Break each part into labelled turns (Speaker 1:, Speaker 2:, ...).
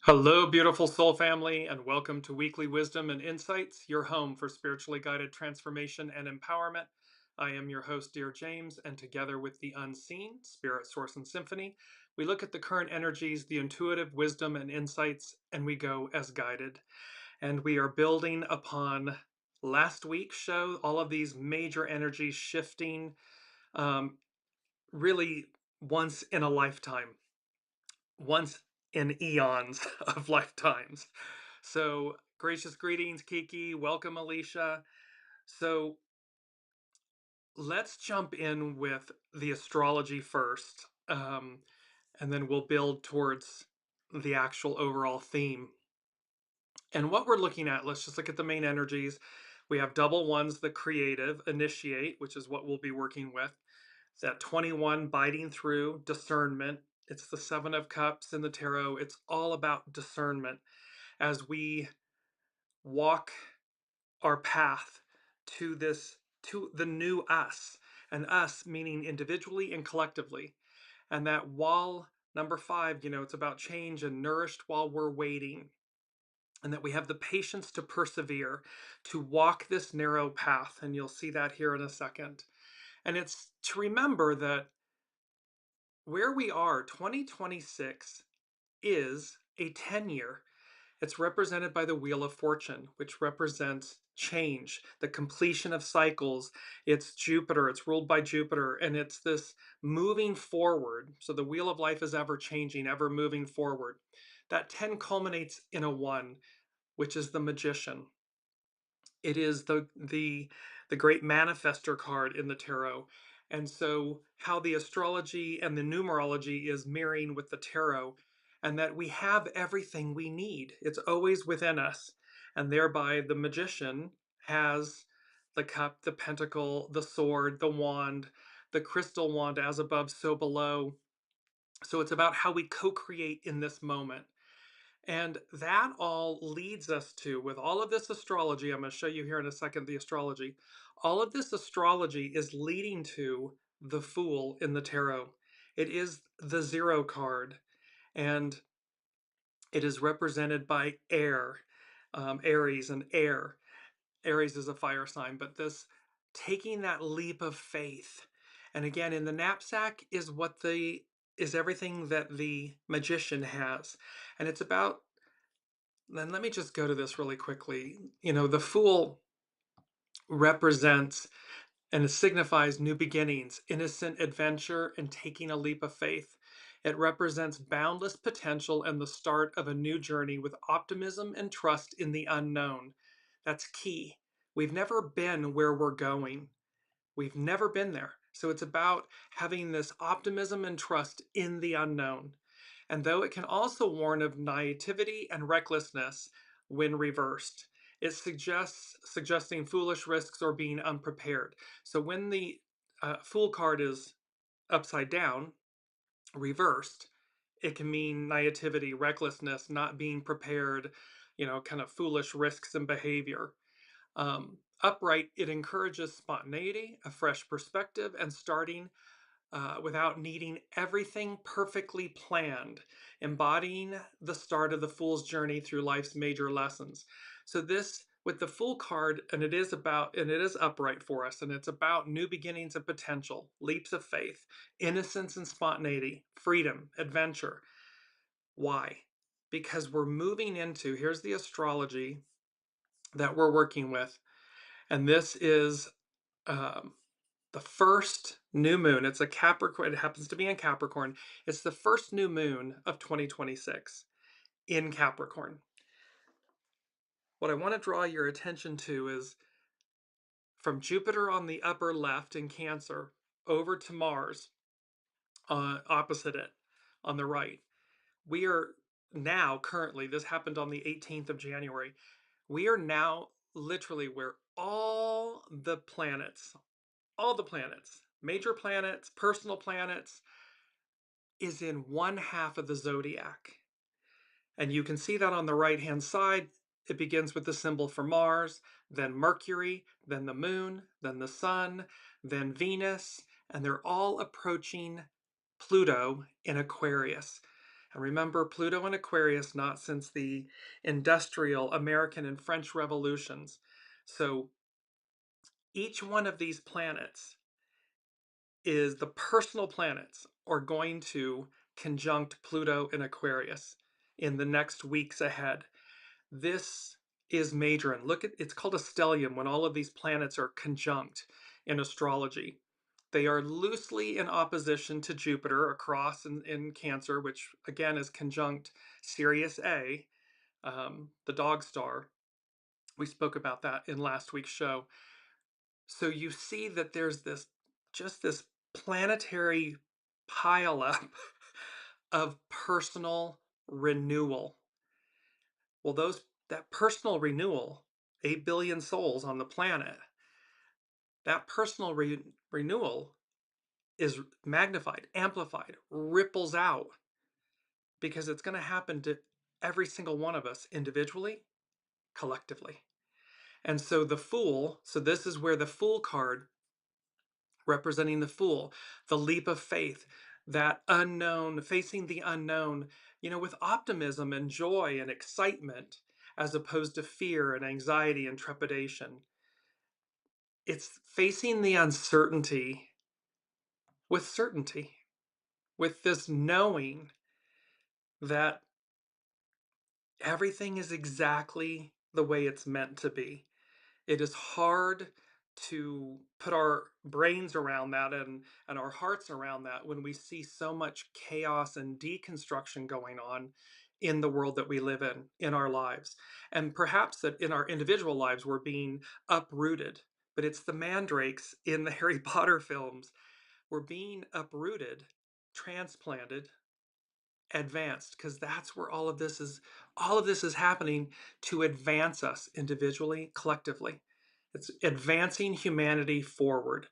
Speaker 1: Hello, beautiful soul family, and welcome to Weekly Wisdom and Insights, your home for spiritually guided transformation and empowerment. I am your host, Dearjames, and together with the unseen, Spirit, Source, and Symphony, we look at the current energies, the intuitive wisdom and insights, and we go as guided. And we are building upon last week's show, all of these major energies shifting um, really once in a lifetime, once in eons of lifetimes. So, gracious greetings, Kiki. Welcome, Alicia. So, let's jump in with the astrology first, and then we'll build towards the actual overall theme. And what we're looking at, let's just look at the main energies. We have double ones, the creative, initiate, which is what we'll be working with. That 21 biting through, discernment. It's the Seven of Cups in the tarot. It's all about discernment as we walk our path to the new us, and us meaning individually and collectively. And that while number five, it's about change and nourished while we're waiting, and that we have the patience to persevere, to walk this narrow path. And you'll see that here in a second. And it's to remember that where we are, 2026 is a 10-year. It's represented by the Wheel of Fortune, which represents change, the completion of cycles. It's Jupiter, it's ruled by Jupiter, and it's this moving forward. So the wheel of life is ever changing, ever moving forward. That 10 culminates in a 1, which is the Magician. It is the great manifester card in the tarot. And so how the astrology and the numerology is mirroring with the tarot, and that we have everything we need. It's always within us. And thereby the magician has the cup, the pentacle, the sword, the wand, the crystal wand, as above, so below. So it's about how we co-create in this moment. And that all leads us to, with all of this astrology, I'm going to show you here in a second the astrology. All of this astrology is leading to the Fool in the tarot. It is the zero card, and it is represented by air, Aries and air. Aries is a fire sign, but this taking that leap of faith. And again, in the knapsack is everything that the magician has. And it's about, then let me just go to this really quickly. The Fool represents and it signifies new beginnings, innocent adventure, and taking a leap of faith. It represents boundless potential and the start of a new journey with optimism and trust in the unknown. That's key. We've never been where we're going. We've never been there. So it's about having this optimism and trust in the unknown. And though it can also warn of naivety and recklessness when reversed, it suggesting foolish risks or being unprepared. So when the Fool card is upside down, reversed, it can mean naivety, recklessness, not being prepared, kind of foolish risks and behavior. Upright, it encourages spontaneity, a fresh perspective, and starting without needing everything perfectly planned, embodying the start of the Fool's journey through life's major lessons. So this with the Fool card, and it is upright for us, and it's about new beginnings and potential, leaps of faith, innocence and spontaneity, freedom, adventure. Why? Because we're moving into, here's the astrology that we're working with, and this is um, the first new moon. It's a Capricorn. It happens to be in Capricorn. It's the first new moon of 2026 in Capricorn. What I want to draw your attention to is from Jupiter on the upper left in Cancer over to Mars opposite it on the right. We are now currently, this happened on the 18th of January. We are now literally where all the planets, major planets, personal planets, is in one half of the zodiac. And you can see that on the right-hand side. It begins with the symbol for Mars, then Mercury, then the Moon, then the Sun, then Venus, and they're all approaching Pluto in Aquarius. And remember, Pluto and Aquarius, not since the industrial American and French revolutions. So each one of these planets is the personal planets are going to conjunct Pluto and Aquarius in the next weeks ahead. This is major. And look at it's called a stellium when all of these planets are conjunct in astrology. They are loosely in opposition to Jupiter across in Cancer, which again is conjunct Sirius A, the dog star. We spoke about that in last week's show. So you see that there's this planetary pileup of personal renewal. Well, that personal renewal, 8 billion souls on the planet, that personal renewal is magnified, amplified, ripples out because it's going to happen to every single one of us individually, collectively. And so this is where the Fool card representing the Fool, the leap of faith, that unknown, facing the unknown, with optimism and joy and excitement, as opposed to fear and anxiety and trepidation. It's facing the uncertainty with certainty, with this knowing that everything is exactly the way it's meant to be. It is hard to put our brains around that and our hearts around that when we see so much chaos and deconstruction going on in the world that we live in our lives. And perhaps that in our individual lives we're being uprooted. But it's the mandrakes in the Harry Potter films. We're being uprooted, transplanted, advanced, because that's where all of this is happening to advance us individually, collectively. It's advancing humanity forward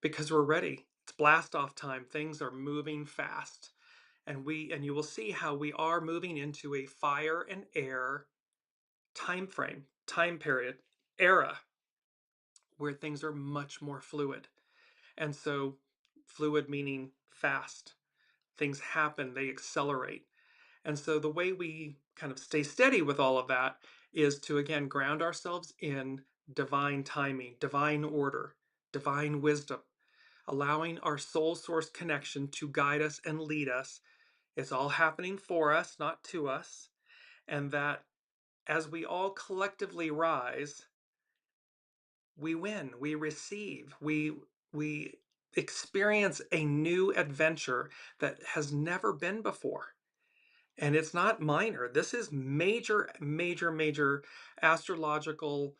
Speaker 1: because we're ready. It's blast off time. Things are moving fast. And you will see how we are moving into a fire and air time frame, time period, era where things are much more fluid. And so fluid meaning fast. Things happen, they accelerate. And so the way we kind of stay steady with all of that is to, again, ground ourselves in divine timing, divine order, divine wisdom, allowing our soul source connection to guide us and lead us. It's all happening for us, not to us. And that as we all collectively rise, we win, we receive, we experience a new adventure that has never been before. And it's not minor. This is major, major, major astrological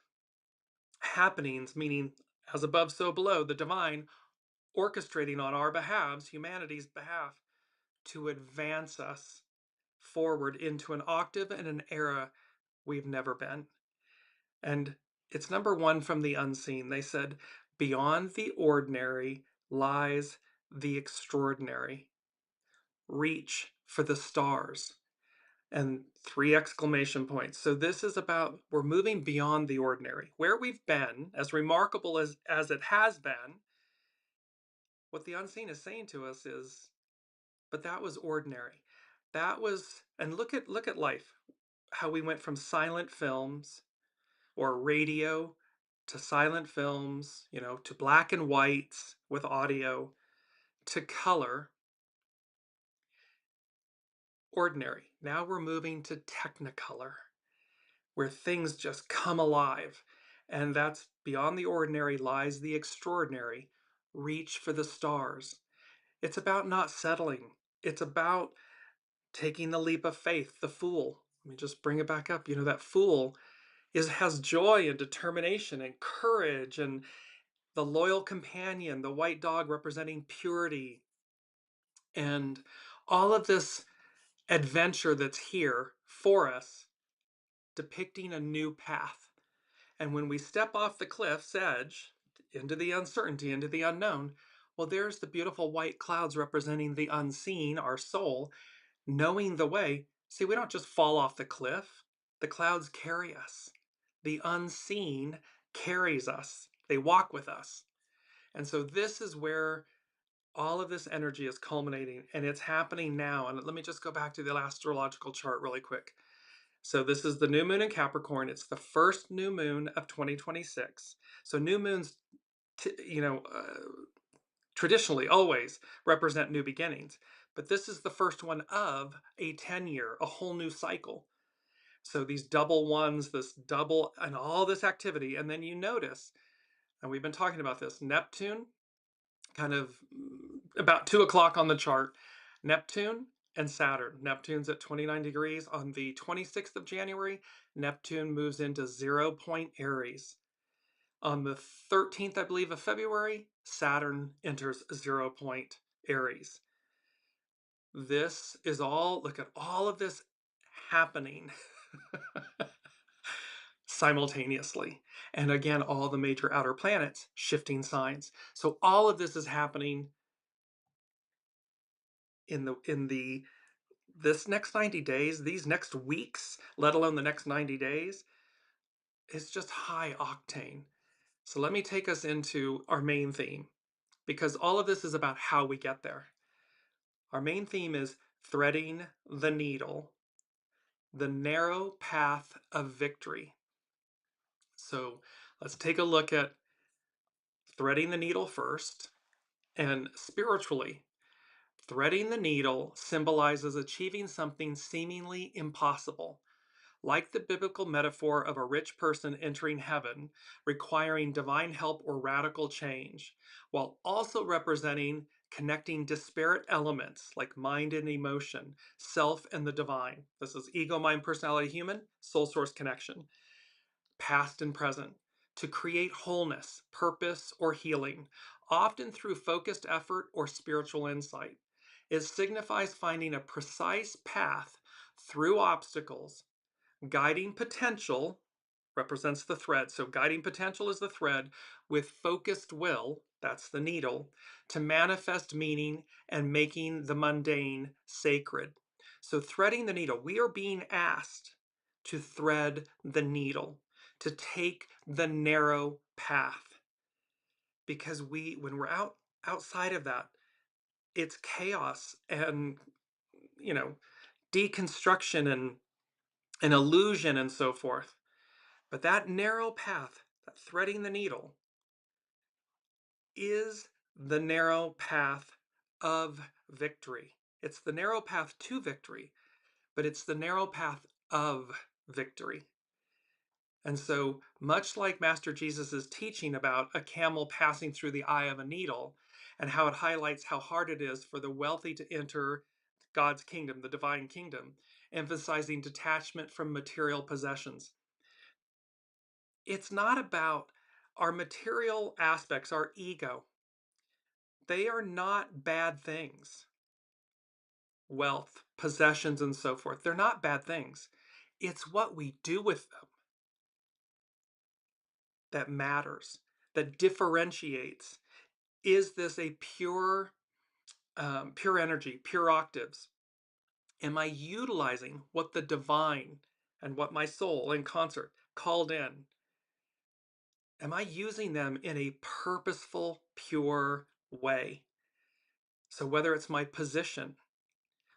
Speaker 1: happenings, meaning as above, so below, the divine orchestrating on our behalves, humanity's behalf, to advance us forward into an octave and an era we've never been. And it's number one from the unseen. They said, beyond the ordinary lies the extraordinary. Reach for the stars. And 3 exclamation points. So this is about we're moving beyond the ordinary. Where we've been, as remarkable as it has been, what the unseen is saying to us is, but that was ordinary. That was, and look at life, how we went from silent films or radio to silent films, to black and whites with audio to color, ordinary. Now we're moving to technicolor, where things just come alive. And that's beyond the ordinary lies the extraordinary. Reach for the stars. It's about not settling. It's about taking the leap of faith. The Fool. Let me just bring it back up. That Fool has joy and determination and courage, and the loyal companion, the white dog representing purity, and all of this adventure that's here for us, depicting a new path. And when we step off the cliff's edge into the uncertainty, into the unknown, well, there's the beautiful white clouds representing the unseen, our soul, knowing the way. See, we don't just fall off the cliff. The clouds carry us. The unseen carries us. They walk with us. And so this is where All of this energy is culminating and it's happening now. And let me just go back to the astrological chart really quick. So this is the new moon in Capricorn. It's the first new moon of 2026. So new moons, you know, traditionally always represent new beginnings. But this is the first one of a 10-year, a whole new cycle. So these double ones, this double, and all this activity. And then you notice, and we've been talking about this, Neptune, kind of about 2 o'clock on the chart, Neptune and Saturn. Neptune's at 29 degrees. On the 26th of January, Neptune moves into 0 point Aries. On the 13th, I believe, of February, Saturn enters 0 point Aries. This is all, look at all of this happening simultaneously. And again, all the major outer planets shifting signs. So all of this is happening in the this next 90 days, these next weeks, let alone the next 90 days, is just high octane. So let me take us into our main theme, because all of this is about how we get there. Our main theme is threading the needle, the narrow path of victory. So let's take a look at threading the needle first. And spiritually, threading the needle symbolizes achieving something seemingly impossible, like the biblical metaphor of a rich person entering heaven, requiring divine help or radical change, while also representing connecting disparate elements like mind and emotion, self and the divine. This is ego, mind, personality, human, soul source connection, past and present, to create wholeness, purpose, or healing, often through focused effort or spiritual insight. It signifies finding a precise path through obstacles. Guiding potential represents the thread. So guiding potential is the thread with focused will, that's the needle, to manifest meaning and making the mundane sacred. So threading the needle, we are being asked to thread the needle, to take the narrow path. Because when we're outside of that, it's chaos and, you know, deconstruction and illusion and so forth. But that narrow path, that threading the needle, is the narrow path of victory. It's the narrow path to victory, but it's the narrow path of victory. And so, much like Master Jesus' teaching about a camel passing through the eye of a needle, and how it highlights how hard it is for the wealthy to enter God's kingdom, the divine kingdom, emphasizing detachment from material possessions. It's not about our material aspects, our ego. They are not bad things. Wealth, possessions, and so forth. They're not bad things. It's what we do with them that matters, that differentiates. Is this a pure energy, pure octaves? Am I utilizing what the divine and what my soul in concert called in? Am I using them in a purposeful, pure way? So whether it's my position,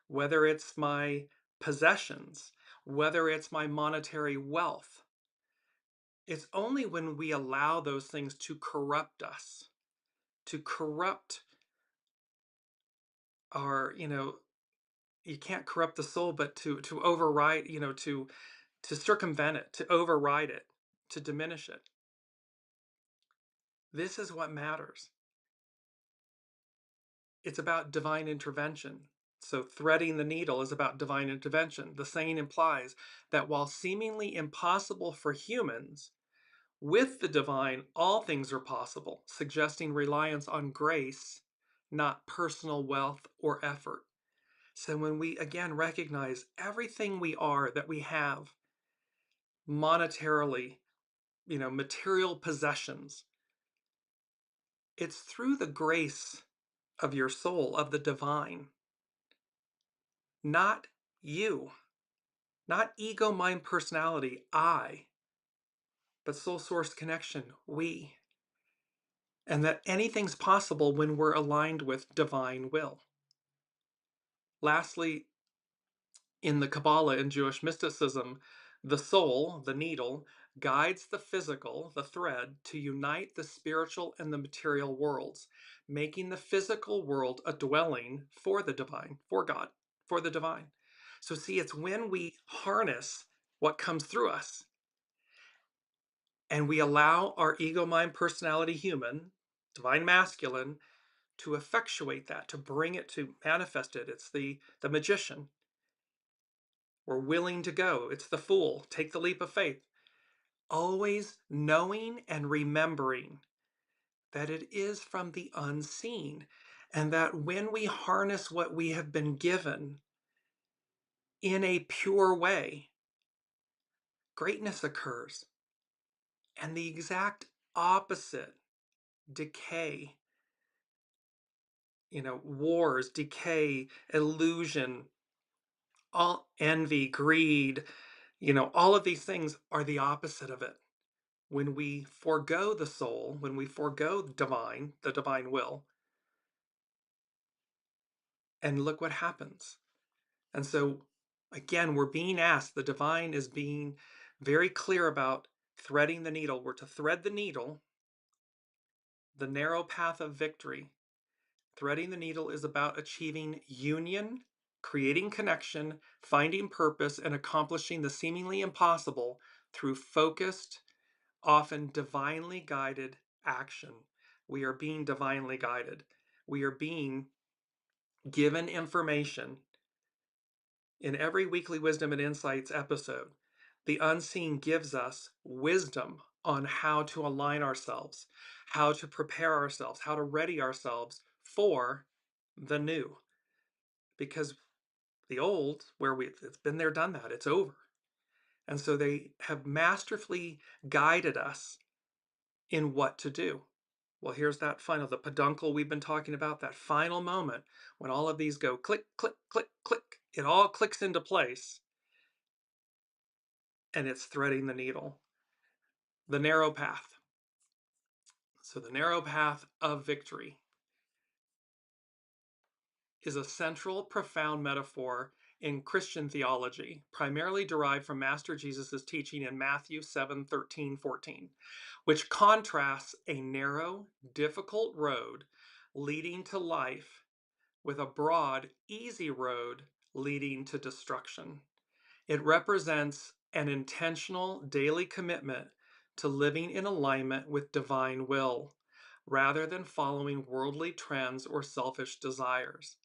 Speaker 1: whether it's my possessions, whether it's my monetary wealth, it's only when we allow those things to corrupt us, to corrupt our, you can't corrupt the soul, but to override, to circumvent it, to override it, to diminish it. This is what matters. It's about divine intervention. So threading the needle is about divine intervention. The saying implies that while seemingly impossible for humans, with the divine, all things are possible, suggesting reliance on grace, not personal wealth or effort. So when we again recognize everything we are, that we have monetarily, material possessions, it's through the grace of your soul, of the divine, not you, not ego, mind, personality, I, but soul source connection, we. and that anything's possible when we're aligned with divine will. Lastly, in the Kabbalah and Jewish mysticism, the soul, the needle, guides the physical, the thread, to unite the spiritual and the material worlds, making the physical world a dwelling for the divine, for God, for the divine. So, see, it's when we harness what comes through us and we allow our ego, mind, personality, human, divine masculine, to effectuate that, to bring it, to manifest it. It's the magician. We're willing to go. It's the fool. Take the leap of faith. Always knowing and remembering that it is from the unseen, and that when we harness what we have been given in a pure way, greatness occurs. And the exact opposite, decay, wars, decay, illusion, all envy, greed, all of these things are the opposite of it. When we forego the soul, when we forego the divine will, and look what happens. And so, again, we're being asked, the divine is being very clear about threading the needle. We're to thread the needle, the narrow path of victory. Threading the needle is about achieving union, creating connection, finding purpose, and accomplishing the seemingly impossible through focused, often divinely guided action. We are being divinely guided. We are being given information in every weekly Wisdom and Insights episode. The unseen gives us wisdom on how to align ourselves, how to prepare ourselves, how to ready ourselves for the new. Because the old, it's been there, done that, it's over. And so they have masterfully guided us in what to do. Well, here's that the peduncle we've been talking about, that final moment when all of these go click, click, click, click. It all clicks into place, and it's threading the needle. The narrow path. So the narrow path of victory is a central, profound metaphor in Christian theology, primarily derived from Master Jesus' teaching in Matthew 7:13-14, which contrasts a narrow, difficult road leading to life with a broad, easy road leading to destruction. It represents an intentional daily commitment to living in alignment with divine will, rather than following worldly trends or selfish desires.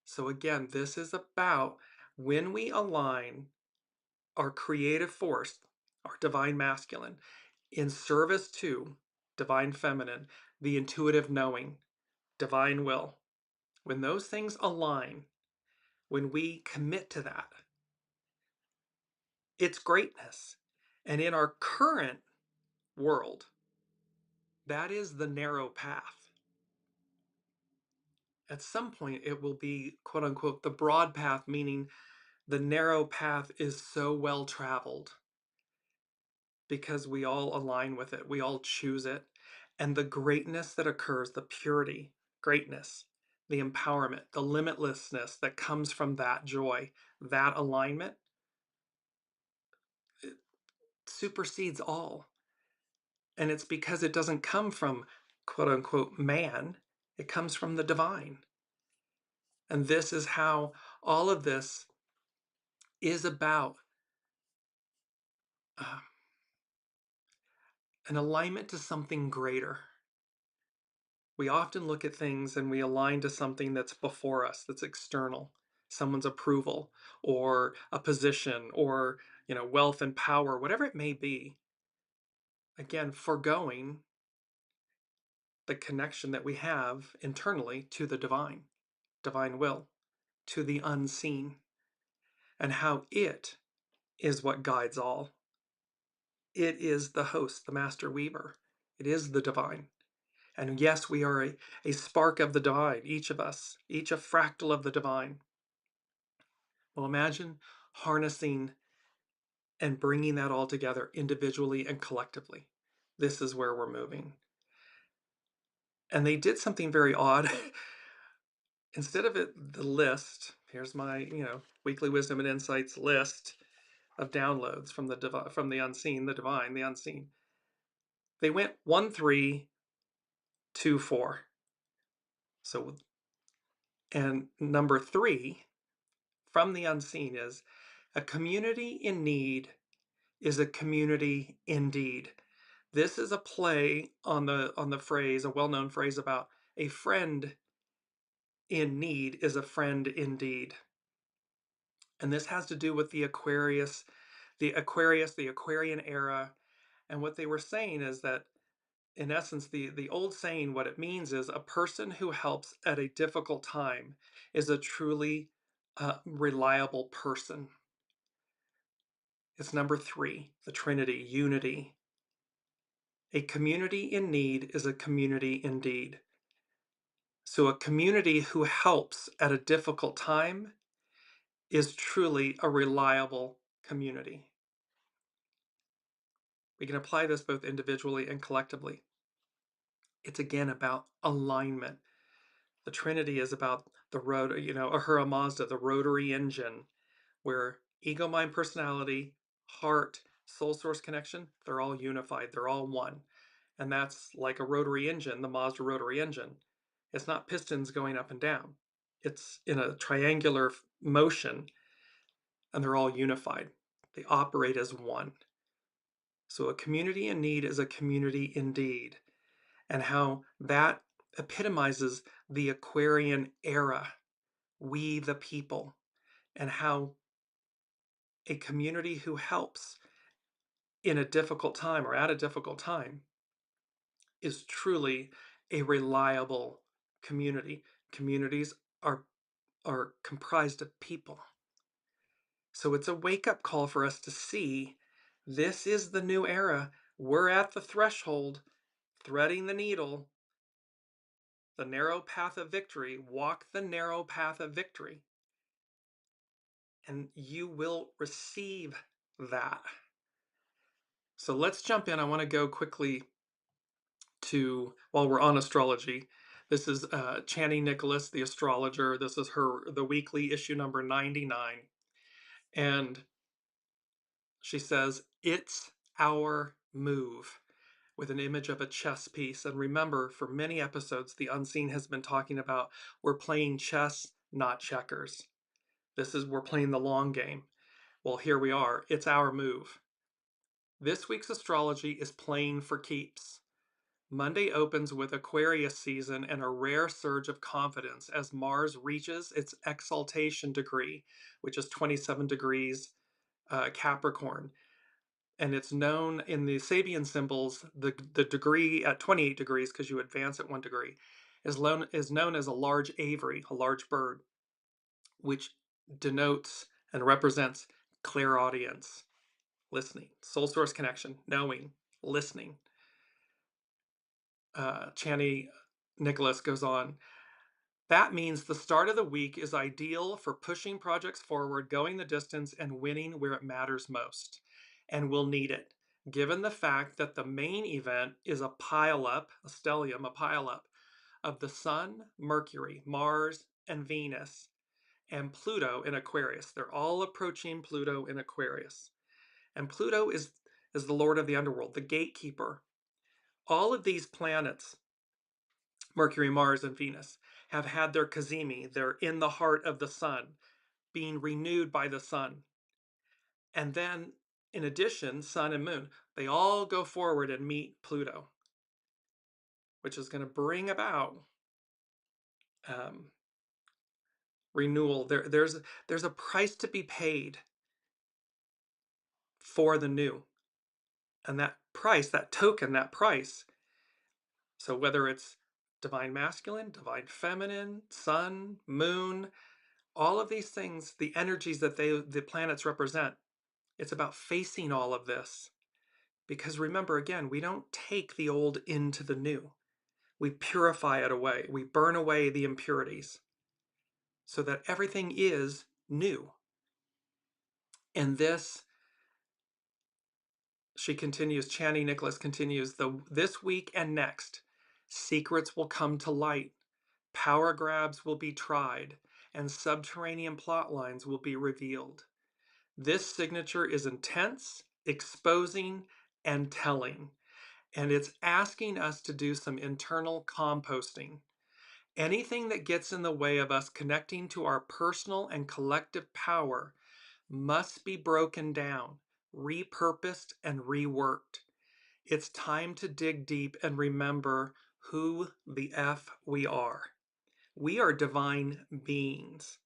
Speaker 1: So again, this is about when we align our creative force, our divine masculine, in service to divine feminine, the intuitive knowing, divine will. When those things align, when we commit to that, it's greatness. And in our current world, that is the narrow path. At some point, it will be, quote unquote, the broad path, meaning the narrow path is so well traveled because we all align with it, we all choose it. And the greatness that occurs, the purity, greatness, the empowerment, the limitlessness that comes from that joy, that alignment, it supersedes all. And it's because it doesn't come from, quote unquote, man, it comes from the divine. And this is how all of this is about uh, an alignment to something greater. We often look at things and we align to something that's before us, that's external, someone's approval or a position or, wealth and power, whatever it may be. Again, foregoing the connection that we have internally to the divine will, to the unseen, and how it is what guides all. It is the host, the master weaver. It is the divine. And yes, we are a spark of the divine, each of us, each a fractal of the divine. Well, imagine harnessing and bringing that all together individually and collectively. This is where we're moving. And they did something very odd. Instead of the list, here's my, weekly wisdom and insights list of downloads from from the unseen, the divine, the unseen. They went 1, 3, 2, 4. So, and number 3 from the unseen is a community in need is a community indeed. This is a play on the phrase, a well-known phrase about a friend in need is a friend indeed. And this has to do with the Aquarian era. And what they were saying is that, in essence, the old saying, what it means is a person who helps at a difficult time is a truly reliable person. It's number 3, the Trinity, unity. A community in need is a community indeed. So a community who helps at a difficult time is truly a reliable community. We can apply this both individually and collectively. It's again about alignment. The Trinity is about the road, Ahura Mazda, the rotary engine, where ego, mind, personality, heart, soul source connection, they're all unified, they're all one. And that's like a rotary engine, the Mazda rotary engine. It's not pistons going up and down. It's in a triangular motion, and they're all unified. They operate as one. So a community in need is a community indeed. And how that epitomizes the Aquarian era, we the people, and how a community who helps in a difficult time or at a difficult time is truly a reliable community. Communities are comprised of people. So it's a wake-up call for us to see this is the new era. We're at the threshold, threading the needle, the narrow path of victory. Walk the narrow path of victory, and you will receive that. So let's jump in. I want to go quickly to, while we're on astrology, this is Chani Nicholas, the astrologer. This is the weekly issue number 99. And she says, it's our move, with an image of a chess piece. And remember, for many episodes, the unseen has been talking about we're playing chess, not checkers. We're playing the long game. Well, here we are. It's our move. This week's astrology is playing for keeps. Monday opens with Aquarius season and a rare surge of confidence as Mars reaches its exaltation degree, which is 27 degrees Capricorn. And it's known in the Sabian symbols, the degree at 28 degrees, because you advance at 1 degree, is known as a large aviary, a large bird, which denotes and represents clairaudience, listening, soul source connection, knowing, listening. Chani Nicholas goes on, that means the start of the week is ideal for pushing projects forward, going the distance, and winning where it matters most. And we'll need it, given the fact that the main event is a pileup, a stellium, a pileup of the Sun, Mercury, Mars, and Venus, and Pluto in Aquarius. They're all approaching Pluto in Aquarius. And Pluto is the lord of the underworld, the gatekeeper. All of these planets, Mercury, Mars, and Venus, have had their CAZIMI. They're in the heart of the sun, being renewed by the sun. And then, in addition, sun and moon, they all go forward and meet Pluto, which is going to bring about renewal. There's a price to be paid for the new. And that price, that token, that price, so whether it's divine masculine, divine feminine, sun, moon, all of these things, the energies that the planets represent, it's about facing all of this. Because remember, again, we don't take the old into the new. We purify it away. We burn away the impurities so that everything is new. And this, she continues, Chani Nicholas continues, this week and next, Secrets will come to light, power grabs will be tried, and subterranean plot lines will be revealed. This signature is intense, exposing, and telling, and it's asking us to do some internal composting. Anything that gets in the way of us connecting to our personal and collective power must be broken down, repurposed, and reworked. It's time to dig deep and remember who the F we are. We are divine beings.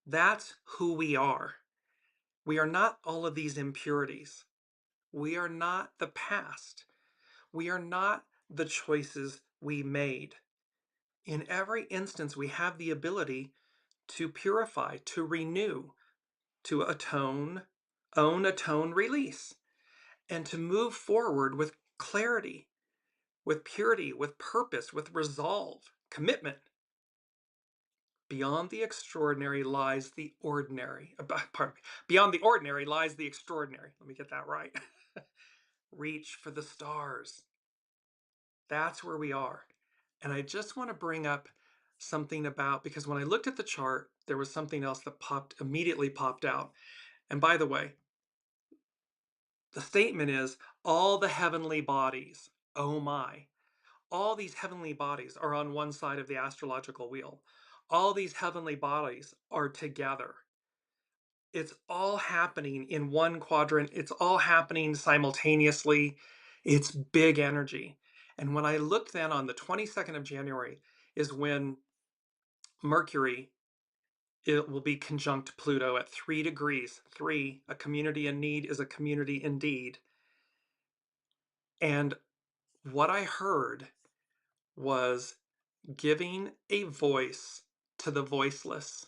Speaker 1: That's who we are. We are not all of these impurities. We are not the past. We are not the choices we made. In every instance, we have the ability to purify, to renew, to atone, own, atone, release, and to move forward with clarity, with purity, with purpose, with resolve, commitment. Beyond the extraordinary lies the ordinary. Pardon me. Beyond the ordinary lies the extraordinary. Let me get that right. Reach for the stars. That's where we are. And I just want to bring up something about, because when I looked at the chart, there was something else that immediately popped out. And by the way, the statement is all the heavenly bodies, oh my, all these heavenly bodies are on one side of the astrological wheel. All these heavenly bodies are together. It's all happening in one quadrant. It's all happening simultaneously. It's big energy. And when I looked then on the 22nd of January is when Mercury, it will be conjunct Pluto at 3 degrees. 3, a community in need is a community indeed. And what I heard was giving a voice to the voiceless.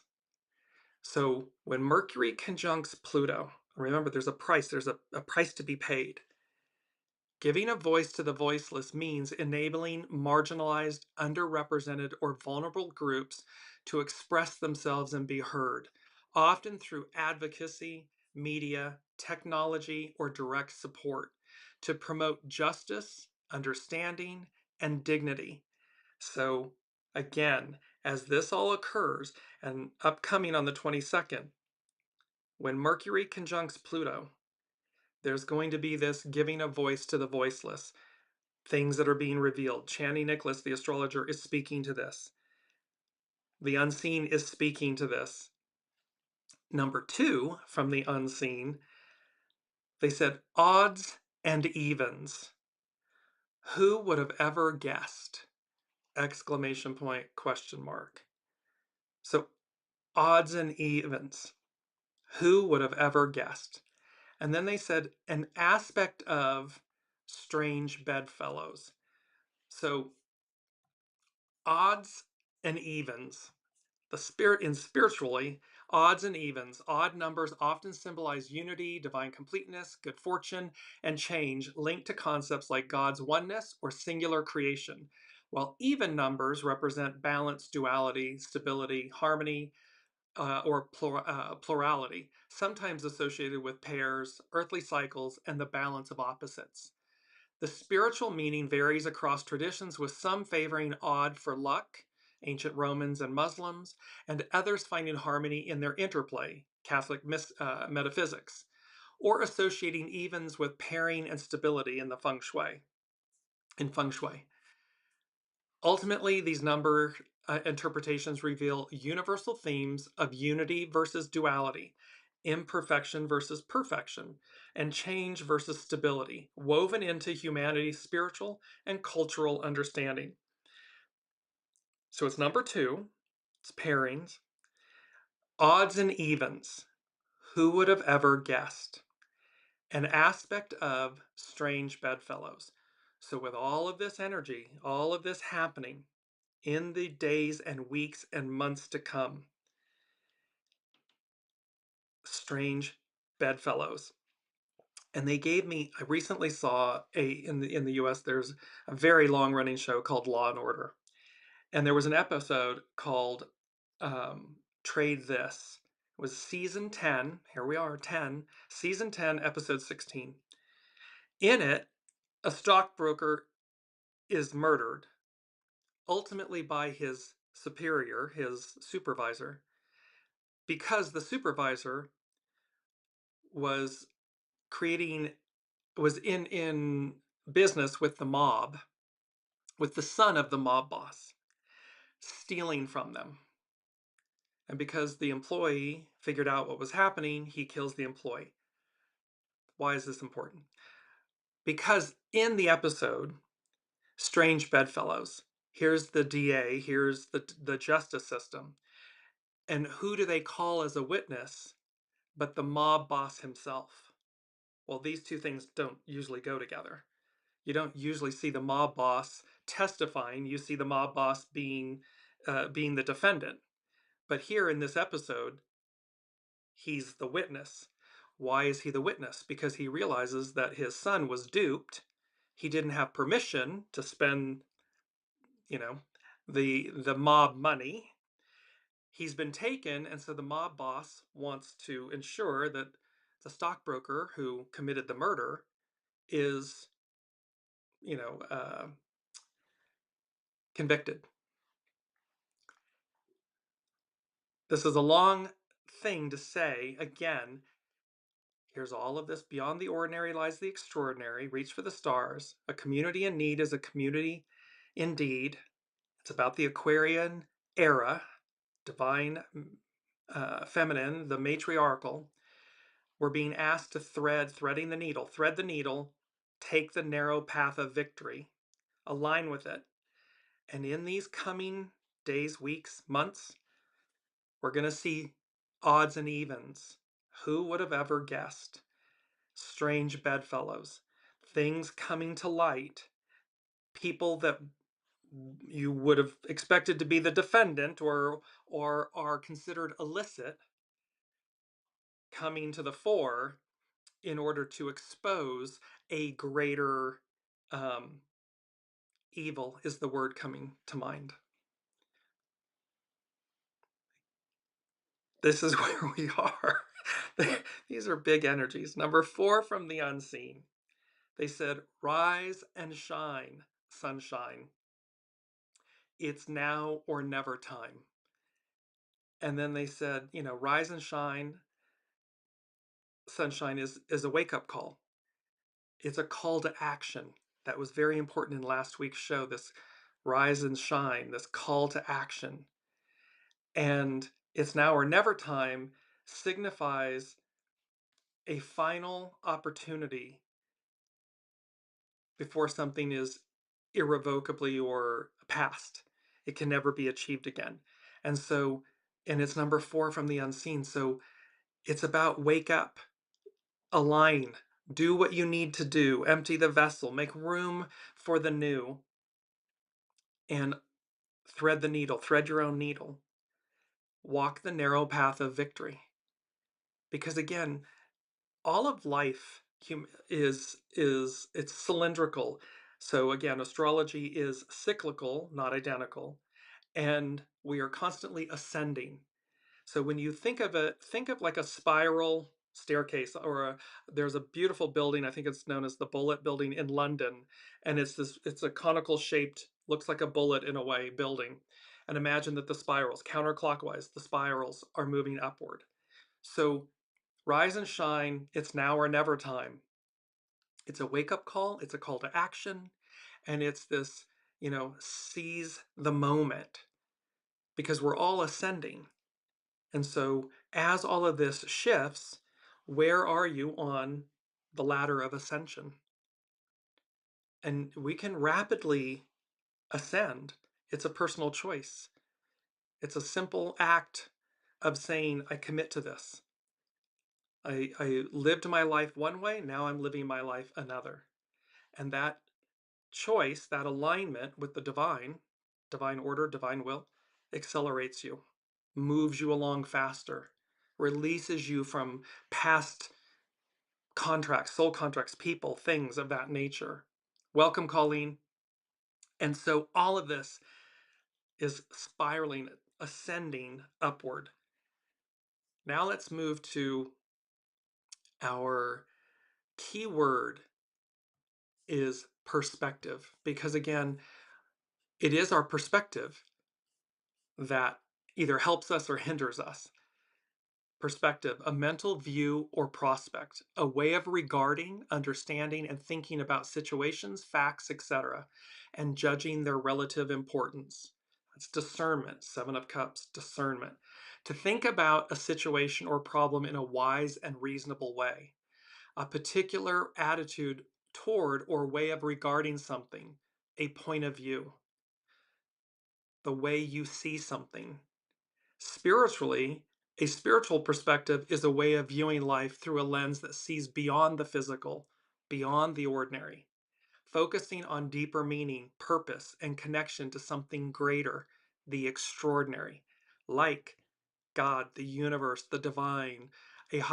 Speaker 1: So when Mercury conjuncts Pluto, remember there's a price to be paid. Giving a voice to the voiceless means enabling marginalized, underrepresented, or vulnerable groups to express themselves and be heard, often through advocacy, media, technology, or direct support, to promote justice, understanding, and dignity. So, again, as this all occurs, and upcoming on the 22nd, when Mercury conjuncts Pluto, there's going to be this giving a voice to the voiceless, things that are being revealed. Channy Nicholas, the astrologer, is speaking to this. The unseen is speaking to this. Number 2, from the unseen, they said odds and evens. Who would have ever guessed? Exclamation point, question mark. So odds and evens. Who would have ever guessed? And then they said an aspect of strange bedfellows. So odds and evens. The spirit in spiritually, odds and evens. Odd numbers often symbolize unity, divine completeness, good fortune, and change linked to concepts like God's oneness or singular creation, while even numbers represent balance, duality, stability, harmony, or plurality, sometimes associated with pairs, earthly cycles, and the balance of opposites. The spiritual meaning varies across traditions, with some favoring odd for luck, ancient Romans and Muslims, and others finding harmony in their interplay, Catholic metaphysics, or associating evens with pairing and stability in the feng shui. Ultimately, these number interpretations reveal universal themes of unity versus duality, imperfection versus perfection, and change versus stability, woven into humanity's spiritual and cultural understanding. So it's number 2, it's pairings. Odds and evens. Who would have ever guessed? An aspect of strange bedfellows. So with all of this energy, all of this happening, in the days and weeks and months to come. Strange bedfellows. And they gave me, I recently saw in the US, there's a very long running show called Law and Order. And there was an episode called Trade This. It was season 10, here we are, season 10, episode 16. In it, a stockbroker is murdered ultimately by his superior, his supervisor, because the supervisor was creating was in business with the mob, with the son of the mob boss, stealing from them. And because the employee figured out what was happening, he kills the employee. Why is this important? Because in the episode, Strange Bedfellows, here's the DA, here's the justice system. And who do they call as a witness but the mob boss himself? Well, these two things don't usually go together. You don't usually see the mob boss testifying. You see the mob boss being the defendant. But here in this episode, he's the witness. Why is he the witness? Because he realizes that his son was duped. He didn't have permission to spend, you know, the mob money. He's been taken, and so the mob boss wants to ensure that the stockbroker who committed the murder is, you know, convicted. This is a long thing to say. Again, here's all of this. Beyond the ordinary lies the extraordinary. Reach for the stars. A community in need is a community indeed. It's about the Aquarian era, divine feminine, the matriarchal. We're being asked to threading thread the needle, take the narrow path of victory, align with it. And in these coming days, weeks, months, we're going to see odds and evens. Who would have ever guessed? Strange bedfellows, things coming to light, people that you would have expected to be the defendant or are considered illicit coming to the fore in order to expose a greater evil is the word coming to mind. This is where we are. These are big energies. Number 4 from the unseen. They said, rise and shine, sunshine. It's now or never time. And then they said, rise and shine, sunshine is a wake-up call. It's a call to action. That was very important in last week's show, this rise and shine, this call to action. And it's now or never time signifies a final opportunity before something is irrevocably or past. It can never be achieved again. And so, and it's number 4 from the unseen. So it's about wake up, align, do what you need to do, empty the vessel, make room for the new, and thread the needle, thread your own needle. Walk the narrow path of victory. Because again, all of life is it's cylindrical. So again, astrology is cyclical, not identical, and we are constantly ascending. So when you think of it, think of like a spiral staircase, or there's a beautiful building, I think it's known as the Bullet Building in London, and it's a conical shaped, looks like a bullet in a way, building. And imagine that the spirals, counterclockwise, the spirals are moving upward. So rise and shine, it's now or never time. It's a wake-up call, it's a call to action, and it's this, seize the moment, because we're all ascending. And so as all of this shifts, where are you on the ladder of ascension? And we can rapidly ascend. It's a personal choice. It's a simple act of saying, I commit to this. I lived my life one way, now I'm living my life another. And that choice, that alignment with the divine order, divine will, accelerates you, moves you along faster, releases you from past contracts, soul contracts, people, things of that nature. Welcome, Colleen. And so all of this is spiraling, ascending upward. Now let's move to our keyword is perspective, because again, It is our perspective that either helps us or hinders us. Perspective, a mental view or prospect, a way of regarding, understanding, and thinking about situations, facts, etc., and judging their relative importance. That's discernment, Seven of Cups, discernment. To think about a situation or problem in a wise and reasonable way, a particular attitude toward or way of regarding something, a point of view, the way you see something. Spiritually, a spiritual perspective is a way of viewing life through a lens that sees beyond the physical, beyond the ordinary, focusing on deeper meaning, purpose, and connection to something greater, the extraordinary, like God, the universe, the divine,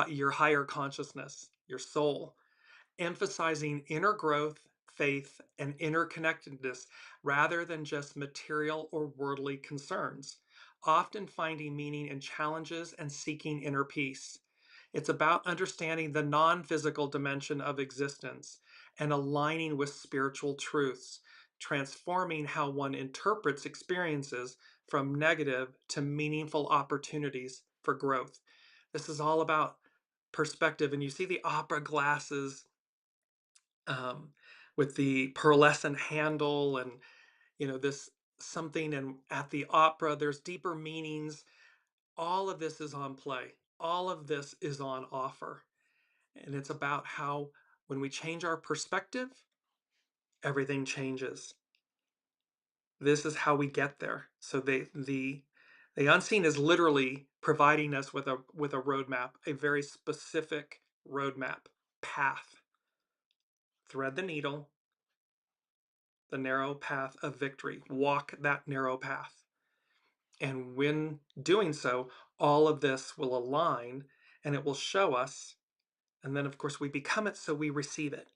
Speaker 1: your higher consciousness, your soul, emphasizing inner growth, faith, and interconnectedness rather than just material or worldly concerns, often finding meaning in challenges and seeking inner peace. It's about understanding the non physical dimension of existence and aligning with spiritual truths, transforming how one interprets experiences from negative to meaningful opportunities for growth. This is all about perspective. And you see the opera glasses um, with the pearlescent handle and this something, and at the opera there's deeper meanings. All of this is on play, all of this is on offer, and it's about how when we change our perspective, everything changes. This is how we get there. So the unseen is literally providing us with a roadmap, a very specific roadmap path. Thread the needle, the narrow path of victory. Walk that narrow path. And when doing so, all of this will align and it will show us. And then, of course, we become it, so we receive it.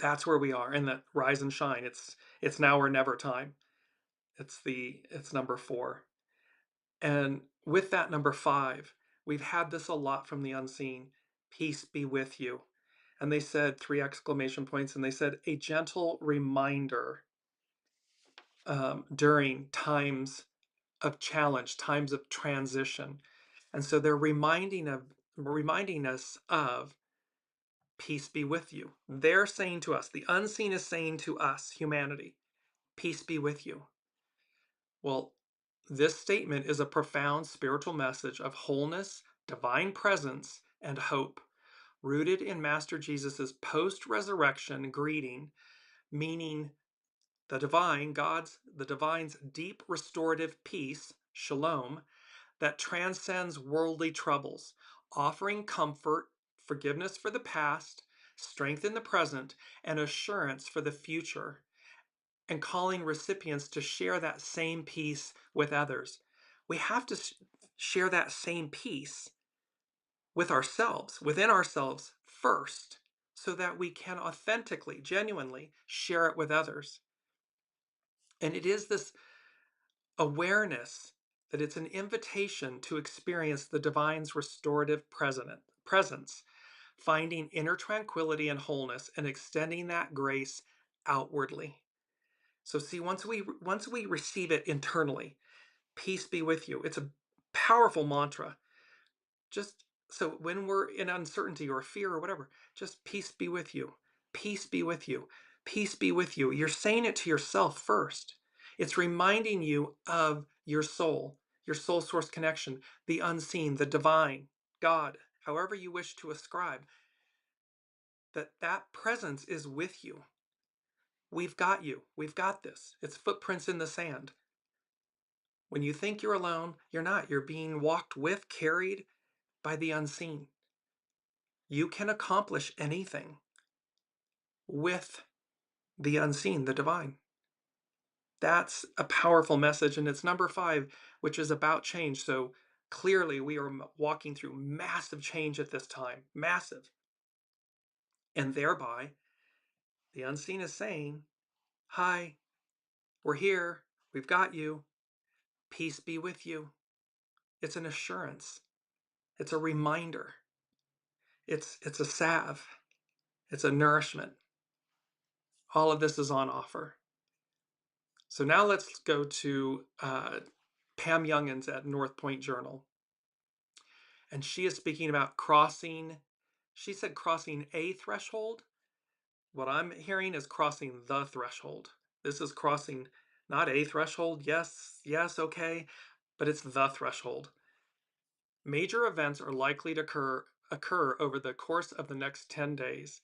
Speaker 1: That's where we are in that rise and shine. It's now or never time. It's number 4. And with that number 5, we've had this a lot from the unseen. Peace be with you. And they said 3 exclamation points, and they said a gentle reminder during times of challenge, times of transition. And so they're reminding us of peace be with you. They're saying to us, the unseen is saying to us, humanity, peace be with you. Well, this statement is a profound spiritual message of wholeness, divine presence, and hope, rooted in Master Jesus's post-resurrection greeting, meaning the divine's deep restorative peace, shalom, that transcends worldly troubles, offering comfort, forgiveness for the past, strength in the present, and assurance for the future, and calling recipients to share that same peace with others. We have to share that same peace with ourselves, within ourselves first, so that we can authentically, genuinely share it with others. And it is this awareness that it's an invitation to experience the divine's restorative presence, finding inner tranquility and wholeness and extending that grace outwardly. So see, once we receive it internally, peace be with you. It's a powerful mantra. Just so when we're in uncertainty or fear or whatever, just peace be with you. Peace be with you. Peace be with you. You're saying it to yourself first. It's reminding you of your soul source connection, the unseen, the divine, God, however you wish to ascribe, that presence is with you. We've got you. We've got this. It's footprints in the sand. When you think you're alone, you're not. You're being walked with, carried by the unseen. You can accomplish anything with the unseen, the divine. That's a powerful message, and it's number 5, which is about change. So clearly we are walking through massive change at this time, massive. And thereby, the unseen is saying, hi, we're here, we've got you, peace be with you. It's an assurance. It's a reminder. It's a salve. It's a nourishment. All of this is on offer. So now let's go to Pam Youngins at North Point Journal. And she is speaking about crossing, she said crossing a threshold. What I'm hearing is crossing the threshold. This is crossing not a threshold. Yes, yes, okay, but it's the threshold. Major events are likely to occur over the course of the next 10 days,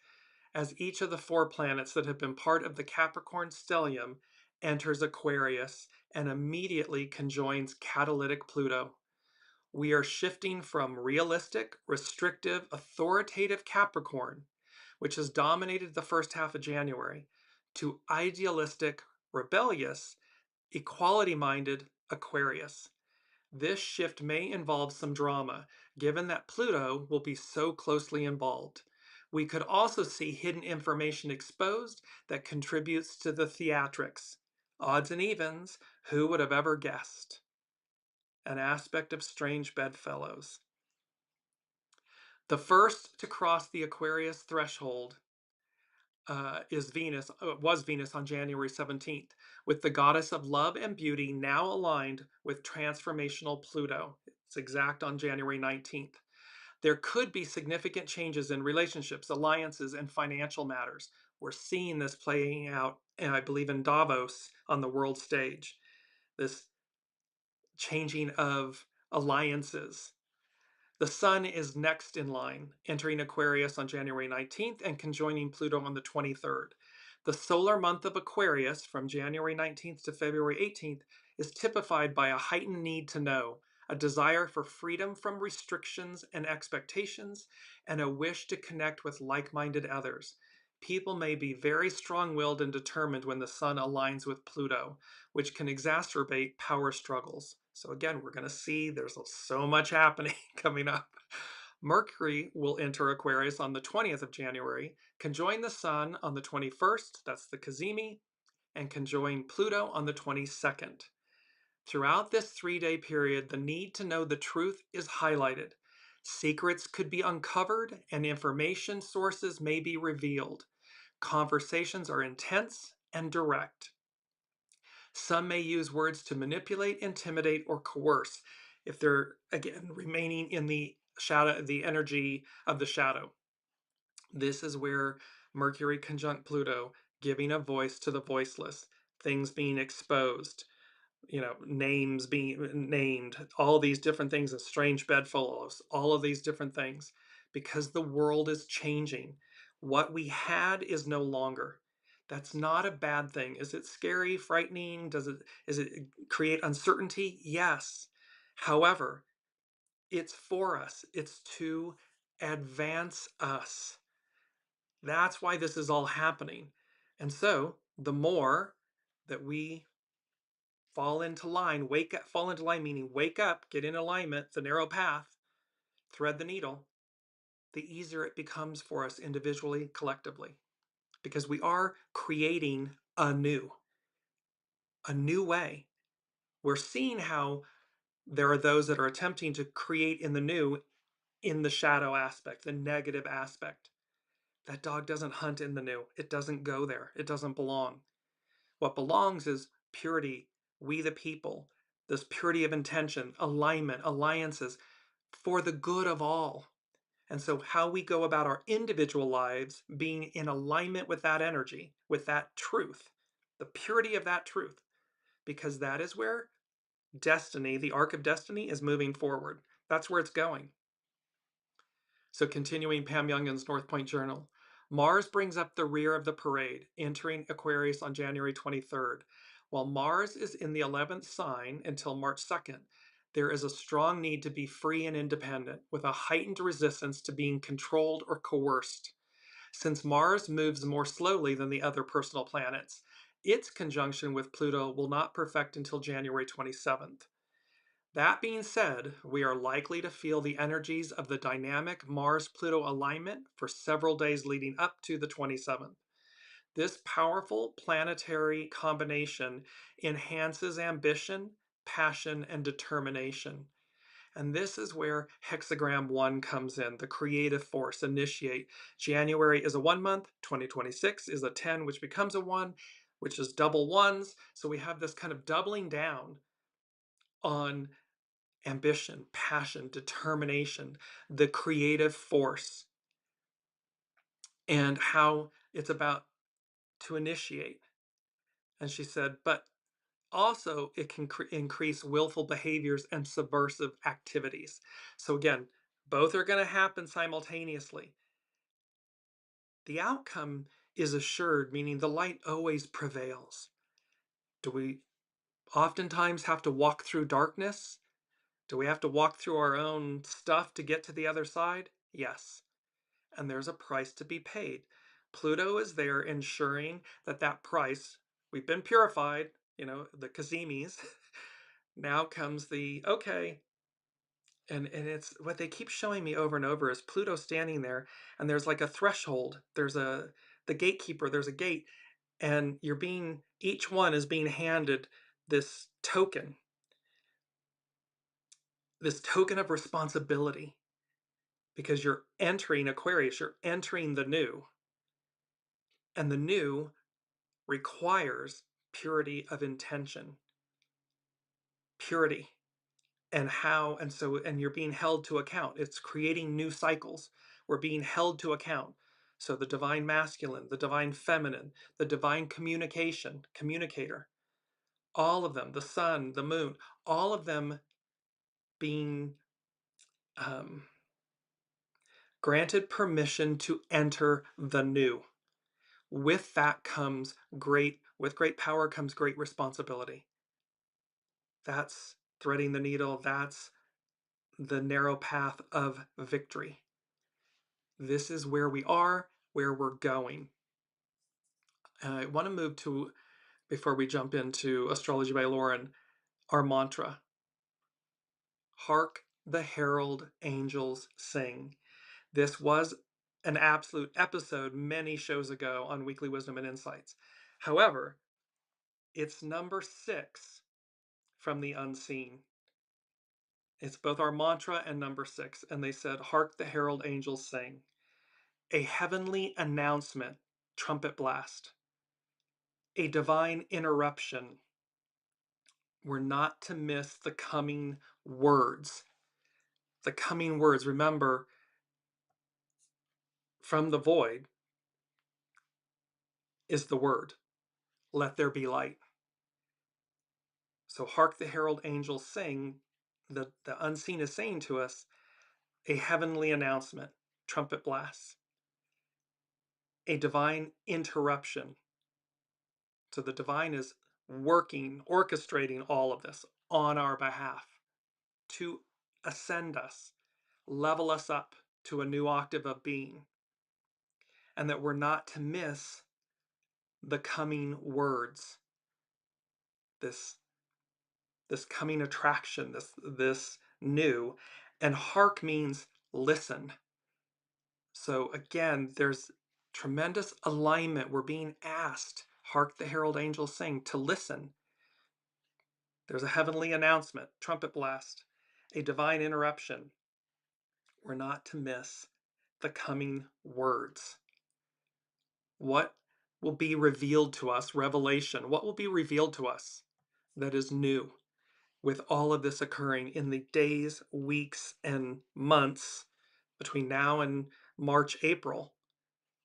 Speaker 1: as each of the 4 planets that have been part of the Capricorn stellium enters Aquarius and immediately conjoins catalytic Pluto. We are shifting from realistic, restrictive, authoritative Capricorn, which has dominated the first half of January, to idealistic, rebellious, equality-minded Aquarius. This shift may involve some drama, given that Pluto will be so closely involved. We could also see hidden information exposed that contributes to the theatrics. Odds and evens, who would have ever guessed? An aspect of strange bedfellows. The first to cross the Aquarius threshold was Venus on January 17th, with the goddess of love and beauty now aligned with transformational Pluto. It's exact on January 19th. There could be significant changes in relationships, alliances, and financial matters. We're seeing this playing out, and I believe, in Davos on the world stage. This changing of alliances. The Sun is next in line, entering Aquarius on January 19th and conjoining Pluto on the 23rd. The solar month of Aquarius, from January 19th to February 18th, is typified by a heightened need to know, a desire for freedom from restrictions and expectations, and a wish to connect with like-minded others. People may be very strong-willed and determined when the Sun aligns with Pluto, which can exacerbate power struggles. So again, we're going to see there's so much happening coming up. Mercury will enter Aquarius on the 20th of January, conjoin the Sun on the 21st, that's the CAZIMI, and conjoin Pluto on the 22nd. Throughout this 3-day period, the need to know the truth is highlighted. Secrets could be uncovered and information sources may be revealed. Conversations are intense and direct. Some may use words to manipulate, intimidate, or coerce if they're, again, remaining in the shadow, the energy of the shadow. This is where Mercury conjunct Pluto, giving a voice to the voiceless, things being exposed, names being named, all these different things, and strange bedfellows, all of these different things, because the world is changing. What we had is no longer. That's not a bad thing. Is it scary, frightening? Is it create uncertainty? Yes. However, it's for us. It's to advance us. That's why this is all happening. And so, the more that we fall into line, wake up, fall into line, meaning wake up, get in alignment, the narrow path, thread the needle, the easier it becomes for us individually, collectively, because we are creating a new way. We're seeing how there are those that are attempting to create in the new, in the shadow aspect, the negative aspect. That dog doesn't hunt in the new. It doesn't go there. It doesn't belong. What belongs is purity, we the people, this purity of intention, alignment, alliances for the good of all. And so how we go about our individual lives being in alignment with that energy, with that truth, the purity of that truth, because that is where destiny, the arc of destiny, is moving forward. That's where it's going. So continuing Pam Youngin's North Point Journal, Mars brings up the rear of the parade, entering Aquarius on January 23rd. While Mars is in the 11th sign until March 2nd, there is a strong need to be free and independent, with a heightened resistance to being controlled or coerced. Since Mars moves more slowly than the other personal planets, its conjunction with Pluto will not perfect until January 27th. That being said, we are likely to feel the energies of the dynamic Mars-Pluto alignment for several days leading up to the 27th. This powerful planetary combination enhances ambition, passion, and determination. And this is where hexagram 1 comes in, the creative force, initiate. January is a 1 month, 2026 is a 10, which becomes a 1. which is double ones. So we have this kind of doubling down on ambition, passion, determination, the creative force, and how it's about to initiate. And she said, but also it can increase willful behaviors and subversive activities. So again, both are going to happen simultaneously. The outcome is assured, meaning the light always prevails. Do we oftentimes have to walk through darkness? Do we have to walk through our own stuff to get to the other side? Yes. And there's a price to be paid. Pluto is there ensuring that that price, we've been purified, the CAZIMIs. Now comes the, okay, and it's what they keep showing me over and over is Pluto standing there, and there's like a threshold. There's the gatekeeper, there's a gate, and each one is being handed this token, of responsibility, because you're entering Aquarius, you're entering the new, and the new requires purity of intention, purity, and you're being held to account. It's creating new cycles. We're being held to account. So the divine masculine, the divine feminine, the divine communicator, all of them, the sun, the moon, all of them being um, granted permission to enter the new. With that comes with great power comes great responsibility. That's threading the needle. That's the narrow path of victory. This is where we are, where we're going. I want to move to, before we jump into Astrology by Lauren, our mantra. Hark the herald angels sing. This was an absolute episode many shows ago on Weekly Wisdom and Insights. However, it's number 6 from the unseen. It's both our mantra and number 6. And they said, hark the herald angels sing. A heavenly announcement, trumpet blast. A divine interruption. We're not to miss the coming words. The coming words, remember, from the void is the word. Let there be light. So hark the herald angels sing. The unseen is saying to us, a heavenly announcement, trumpet blasts. A divine interruption. So the divine is working, orchestrating all of this on our behalf to ascend us, level us up to a new octave of being, and that we're not to miss the coming words, this coming attraction, this new. And hark means listen. So again, there's tremendous alignment. We're being asked, hark the herald angels sing, to listen. There's a heavenly announcement, trumpet blast, a divine interruption. We're not to miss the coming words. What will be revealed to us, revelation, what will be revealed to us that is new with all of this occurring in the days, weeks, and months between now and March, April,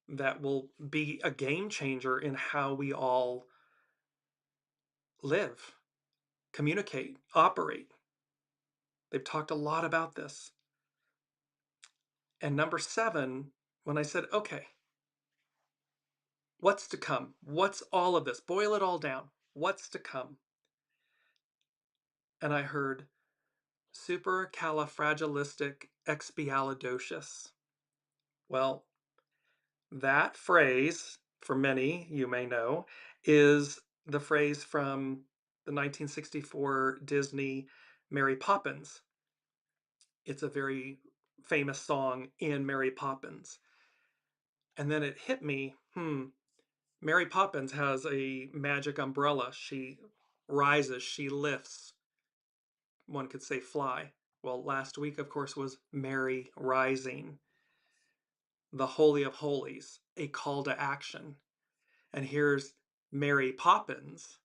Speaker 1: that will be a game changer in how we all live, communicate, operate. They've talked a lot about this. And number 7, when I said, okay, what's to come? What's all of this? Boil it all down. What's to come? And I heard supercalifragilisticexpialidocious. Well, that phrase, for many, you may know, is the phrase from the 1964 Disney Mary Poppins. It's a very famous song in Mary Poppins. And then it hit me, Mary Poppins has a magic umbrella. She rises, she lifts. One could say fly. Well, last week, of course, was Mary Rising, the Holy of Holies, a call to action. And here's Mary Poppins,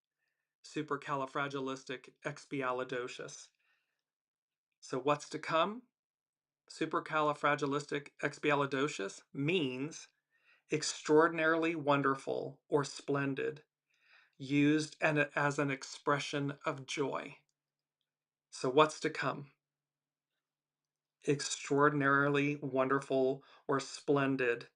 Speaker 1: supercalifragilisticexpialidocious. So what's to come? Supercalifragilisticexpialidocious means extraordinarily wonderful or splendid, used as an expression of joy. So what's to come? Extraordinarily wonderful or splendid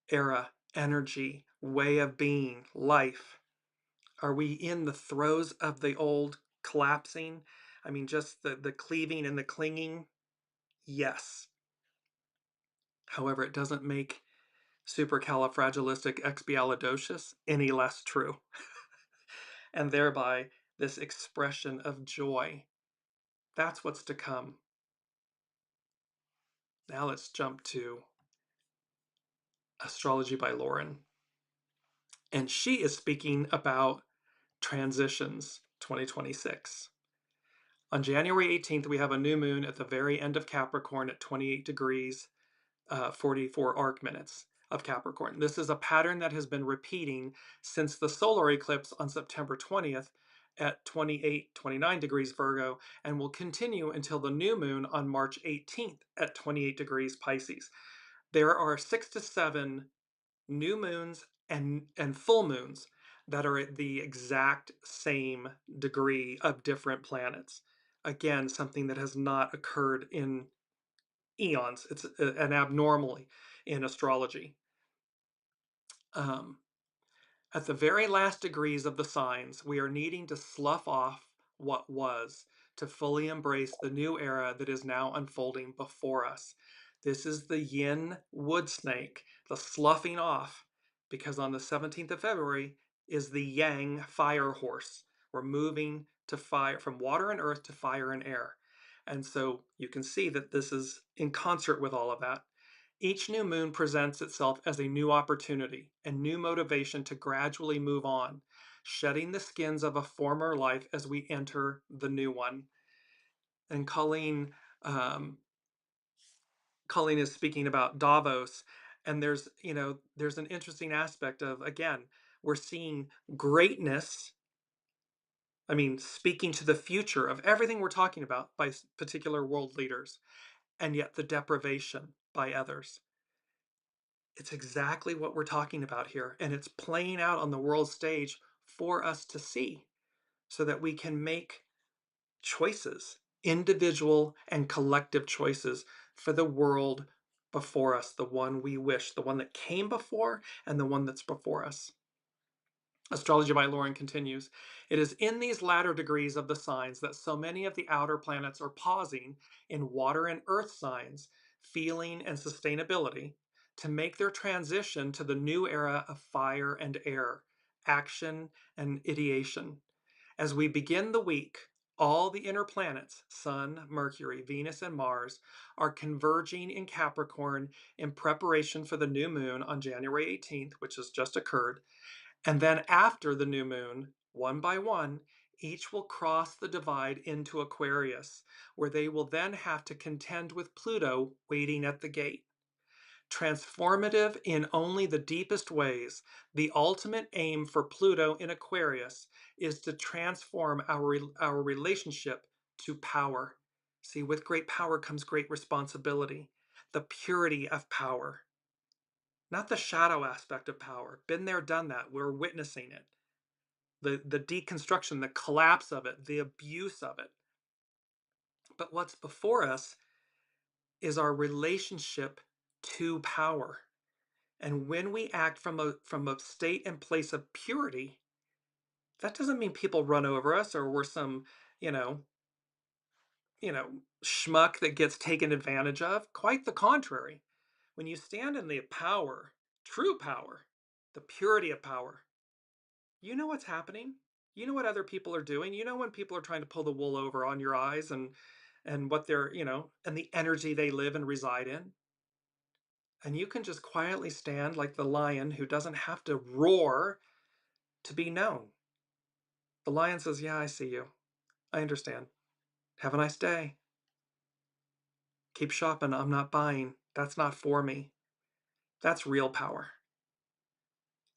Speaker 1: era, energy, way of being, life. Are we in the throes of the old collapsing? I mean, just the cleaving and the clinging? Yes. However, it doesn't make supercalifragilisticexpialidocious any less true. And thereby, this expression of joy. That's what's to come. Now let's jump to Astrology by Lauren. And she is speaking about transitions 2026. On January 18th, we have a new moon at the very end of Capricorn at 28 degrees, 44 arc minutes of Capricorn. This is a pattern that has been repeating since the solar eclipse on September 20th at 29 degrees Virgo, and will continue until the new moon on March 18th at 28 degrees Pisces. There are 6 to 7 new moons and full moons that are at the exact same degree of different planets. Again, something that has not occurred in eons. It's an abnormally in astrology. Um, at the very last degrees of the signs, we are needing to slough off what was to fully embrace the new era that is now unfolding before us. This is the yin wood snake, the sloughing off, because on the 17th of February is the yang fire horse. We're moving to fire, from water and earth to fire and air. And so you can see that this is in concert with all of that. Each new moon presents itself as a new opportunity and new motivation to gradually move on, shedding the skins of a former life as we enter the new one. And um, Colleen is speaking about Davos, and there's an interesting aspect of, again, we're seeing greatness. I mean, speaking to the future of everything we're talking about by particular world leaders, and yet the deprivation by others. It's exactly what we're talking about here, and it's playing out on the world stage for us to see so that we can make choices, individual and collective choices for the world before us, the one we wish, the one that came before, and the one that's before us. Astrology by Lauren continues. It is in these latter degrees of the signs that so many of the outer planets are pausing in water and earth signs, feeling and sustainability, to make their transition to the new era of fire and air, action and ideation. As we begin the week, all the inner planets, Sun, Mercury, Venus, and Mars, are converging in Capricorn in preparation for the new moon on January 18th, which has just occurred. And then after the new moon, one by one, each will cross the divide into Aquarius, where they will then have to contend with Pluto waiting at the gate. Transformative in only the deepest ways, the ultimate aim for Pluto in Aquarius is to transform our relationship to power. See, with great power comes great responsibility, the purity of power, not the shadow aspect of power. Been there, done that. We're witnessing it. The deconstruction, the collapse of it, the abuse of it. But what's before us is our relationship to power. And when we act from a state and place of purity, that doesn't mean people run over us or we're some, you know, schmuck that gets taken advantage of. Quite the contrary. When you stand in the power, true power, the purity of power, you know what's happening. You know what other people are doing. You know when people are trying to pull the wool over on your eyes and what they're, and the energy they live and reside in. And you can just quietly stand like the lion who doesn't have to roar to be known. The lion says, "Yeah, I see you. I understand. Have a nice day. Keep shopping. I'm not buying. That's not for me." That's real power.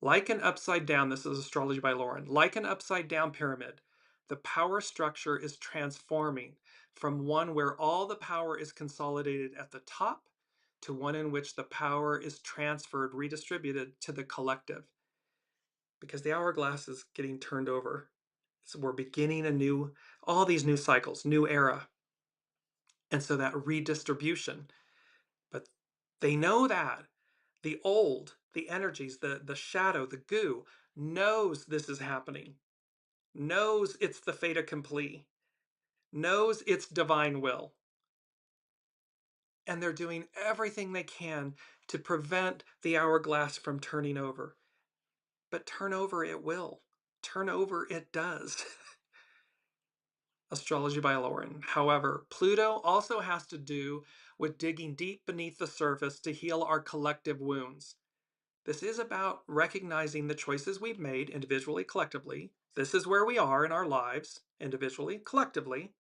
Speaker 1: Like an upside down, this is Astrology by Lauren, like an upside down pyramid, the power structure is transforming from one where all the power is consolidated at the top to one in which the power is transferred, redistributed to the collective. Because the hourglass is getting turned over. So we're beginning all these new cycles, new era. And so that redistribution. But they know that. The old, the energies, the shadow, the goo, knows this is happening, knows it's the fait accompli, knows it's divine will. And they're doing everything they can to prevent the hourglass from turning over. But turn over it will. Turn over it does. Astrology by Lauren. However, Pluto also has to do with digging deep beneath the surface to heal our collective wounds. This is about recognizing the choices we've made individually, collectively. This is where we are in our lives, individually, collectively,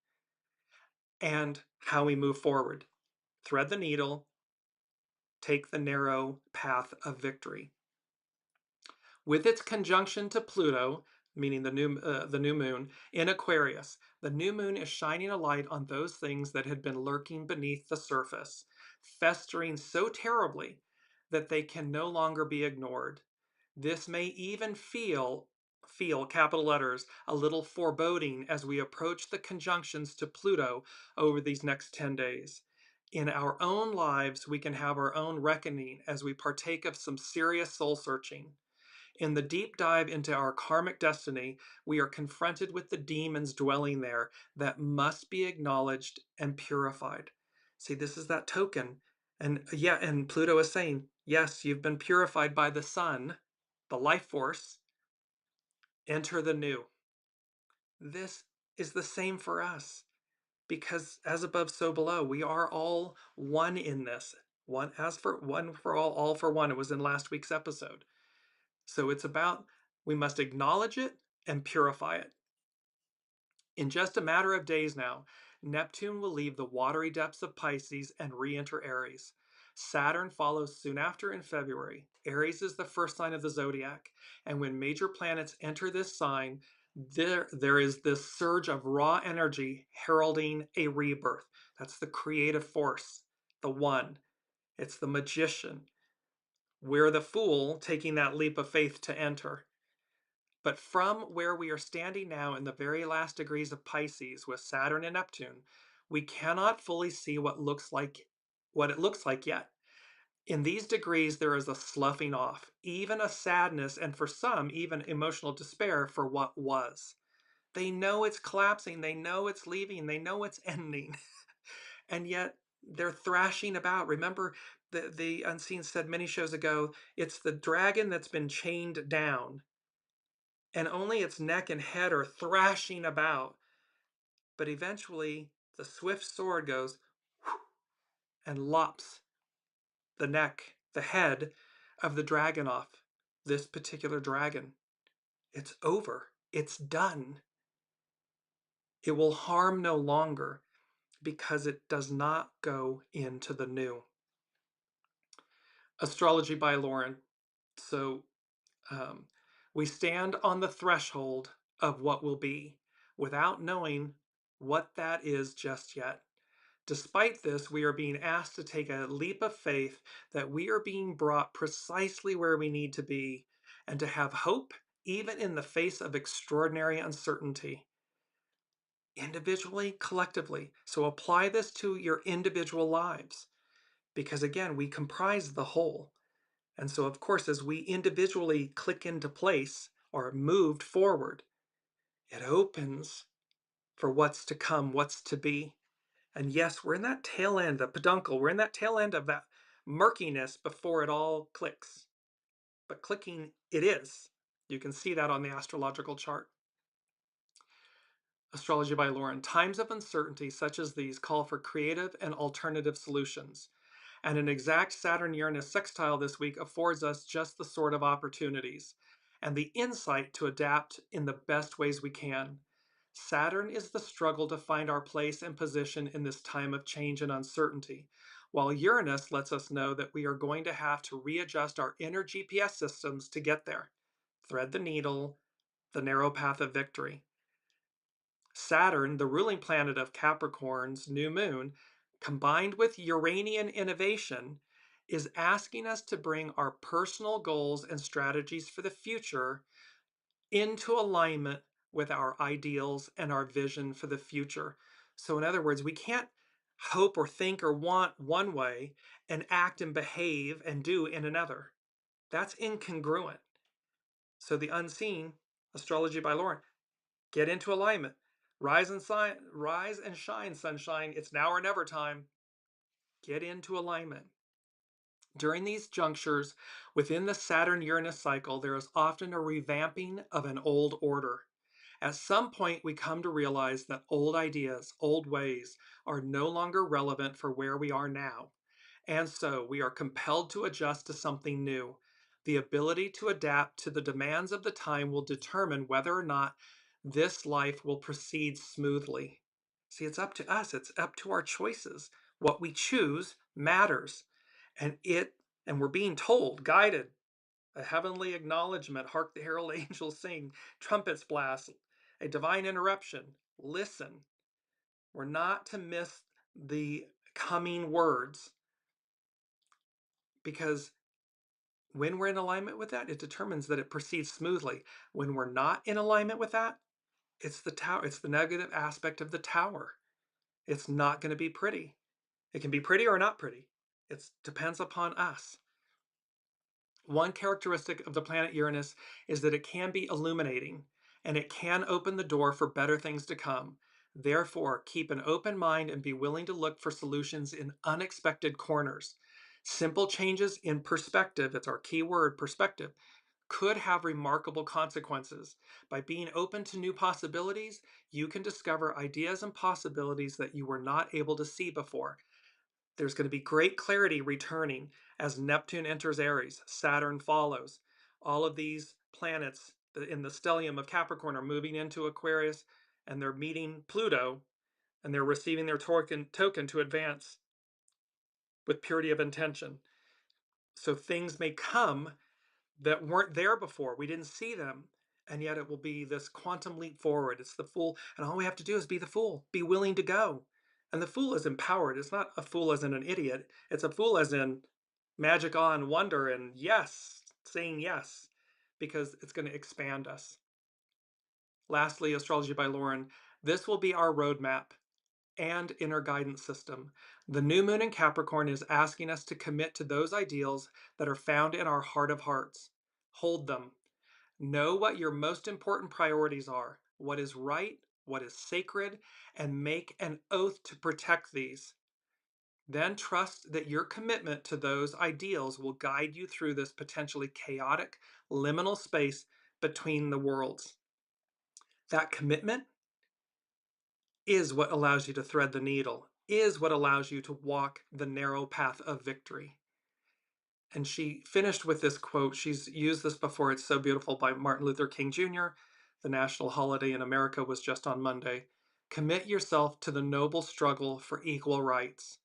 Speaker 1: and how we move forward. Thread the needle, take the narrow path of victory. With its conjunction to Pluto, meaning the new moon, in Aquarius, the new moon is shining a light on those things that had been lurking beneath the surface, festering so terribly that they can no longer be ignored. This may even feel capital letters, a little foreboding as we approach the conjunctions to Pluto over these next 10 days. In our own lives, we can have our own reckoning as we partake of some serious soul searching. In the deep dive into our karmic destiny, we are confronted with the demons dwelling there that must be acknowledged and purified. See, this is that token. And Pluto is saying, yes, you've been purified by the sun, the life force. Enter the new. This is the same for us because as above, so below. We are all one in this. One for all for one. It was in last week's episode. So it's about we must acknowledge it and purify it. In just a matter of days now, Neptune will leave the watery depths of Pisces and re-enter Aries. Saturn follows soon after in February. Aries is the first sign of the zodiac, and when major planets enter this sign, there is this surge of raw energy heralding a rebirth. That's the creative force, the one. It's the magician. We're the fool taking that leap of faith to enter. But from where we are standing now in the very last degrees of Pisces with Saturn and Neptune, we cannot fully see what it looks like yet. In these degrees, there is a sloughing off, even a sadness, and for some, even emotional despair for what was. They know it's collapsing, they know it's leaving, they know it's ending, and yet they're thrashing about. Remember, the Unseen said many shows ago, it's the dragon that's been chained down and only its neck and head are thrashing about. But eventually, the swift sword goes and lops the neck, the head of the dragon off. This particular dragon. It's over. It's done. It will harm no longer because it does not go into the new. Astrology by Lauren. So we stand on the threshold of what will be without knowing what that is just yet. Despite this, we are being asked to take a leap of faith that we are being brought precisely where we need to be and to have hope even in the face of extraordinary uncertainty. Individually, collectively. So apply this to your individual lives because again, we comprise the whole. And so, of course, as we individually click into place or moved forward, it opens for what's to come, what's to be. And yes, we're in that tail end, the peduncle. We're in that tail end of that murkiness before it all clicks. But clicking, it is. You can see that on the astrological chart. Astrology by Lauren. Times of uncertainty such as these call for creative and alternative solutions. And an exact Saturn-Uranus sextile this week affords us just the sort of opportunities and the insight to adapt in the best ways we can. Saturn is the struggle to find our place and position in this time of change and uncertainty, while Uranus lets us know that we are going to have to readjust our inner GPS systems to get there. Thread the needle, the narrow path of victory. Saturn, the ruling planet of Capricorn's new moon, combined with Uranian innovation, is asking us to bring our personal goals and strategies for the future into alignment with our ideals and our vision for the future. So, in other words, we can't hope or think or want one way and act and behave and do in another. That's incongruent. So, the unseen, astrology by Lauren, get into alignment. Rise and shine, sunshine. It's now or never time. Get into alignment. During these junctures within the Saturn Uranus cycle, there is often a revamping of an old order. At some point, we come to realize that old ideas, old ways, are no longer relevant for where we are now. And so we are compelled to adjust to something new. The ability to adapt to the demands of the time will determine whether or not this life will proceed smoothly. See, it's up to us, it's up to our choices. What we choose matters. And we're being told, guided, a heavenly acknowledgement, hark the herald angels sing, trumpets blast, a divine interruption. Listen. We're not to miss the coming words, because when we're in alignment with that, it determines that it proceeds smoothly. When we're not in alignment with that, it's the tower, it's the negative aspect of the tower. It's not going to be pretty. It can be pretty or not pretty. It depends upon us. One characteristic of the planet Uranus is that it can be illuminating, and it can open the door for better things to come. Therefore, keep an open mind and be willing to look for solutions in unexpected corners. Simple changes in perspective, it's our key word, perspective, could have remarkable consequences. By being open to new possibilities, you can discover ideas and possibilities that you were not able to see before. There's going to be great clarity returning as Neptune enters Aries, Saturn follows. All of these planets in the stellium of Capricorn are moving into Aquarius, and they're meeting Pluto, and they're receiving their token to advance with purity of intention. So things may come that weren't there before. We didn't see them. And yet it will be this quantum leap forward. It's the fool. And all we have to do is be the fool, be willing to go. And the fool is empowered. It's not a fool as in an idiot. It's a fool as in magic, awe, and wonder, and yes, saying yes, because it's going to expand us. Lastly, astrology by Lauren. This will be our roadmap and inner guidance system. The new moon in Capricorn is asking us to commit to those ideals that are found in our heart of hearts. Hold them. Know what your most important priorities are, what is right, what is sacred, and make an oath to protect these. Then trust that your commitment to those ideals will guide you through this potentially chaotic, liminal space between the worlds. That commitment is what allows you to thread the needle, is what allows you to walk the narrow path of victory. And she finished with this quote. She's used this before. It's so beautiful, by Martin Luther King Jr. The national holiday in America was just on Monday. Commit yourself to the noble struggle for equal rights.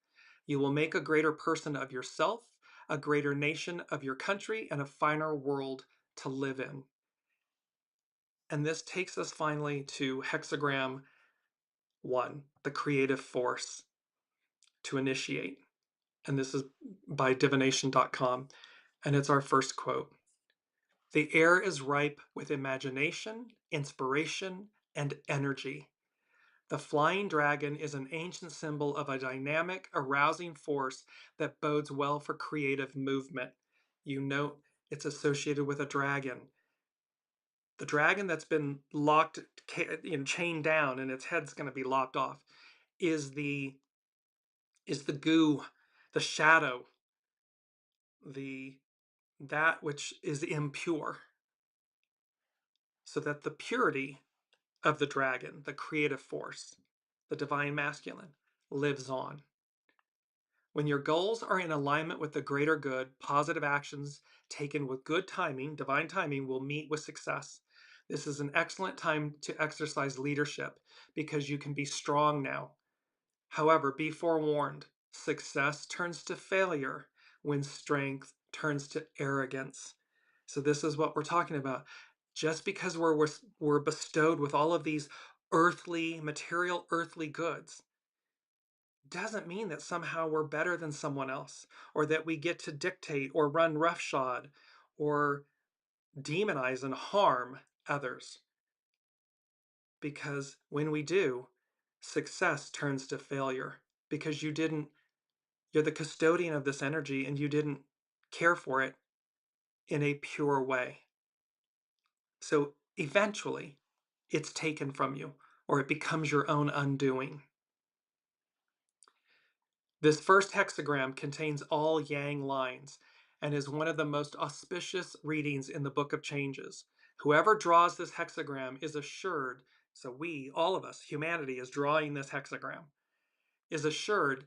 Speaker 1: You will make a greater person of yourself, a greater nation of your country, and a finer world to live in. And this takes us finally to Hexagram 1, the creative force to initiate. And this is by divination.com. And it's our first quote. The air is ripe with imagination, inspiration, and energy. The flying dragon is an ancient symbol of a dynamic, arousing force that bodes well for creative movement. You note it's associated with a dragon. The dragon that's been locked, chained down, and its head's going to be lopped off, is the goo, the shadow, that which is impure. So that the purity of the dragon, the creative force, the divine masculine, lives on. When your goals are in alignment with the greater good, positive actions taken with good timing, divine timing, will meet with success. This is an excellent time to exercise leadership because you can be strong now. However, be forewarned. Success turns to failure when strength turns to arrogance. So this is what we're talking about. Just because we're bestowed with all of these earthly, material, earthly goods doesn't mean that somehow we're better than someone else, or that we get to dictate or run roughshod or demonize and harm others. Because when we do, success turns to failure because you're the custodian of this energy and you didn't care for it in a pure way. So eventually, it's taken from you or it becomes your own undoing. This first hexagram contains all yang lines and is one of the most auspicious readings in the Book of Changes. Whoever draws this hexagram is assured, so we, all of us, humanity is drawing this hexagram, is assured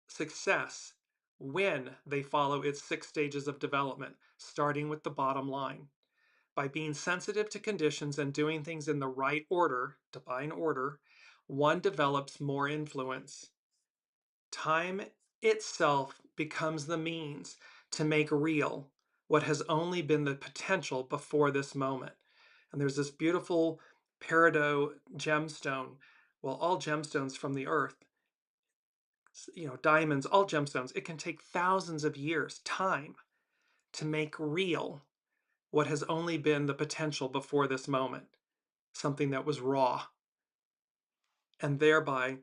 Speaker 1: success when they follow its 6 stages of development, starting with the bottom line. By being sensitive to conditions and doing things in the right order, divine order, one develops more influence. Time itself becomes the means to make real what has only been the potential before this moment. And there's this beautiful peridot gemstone, well, all gemstones from the earth, diamonds, all gemstones, it can take thousands of years, time, to make real what has only been the potential before this moment, something that was raw. And thereby,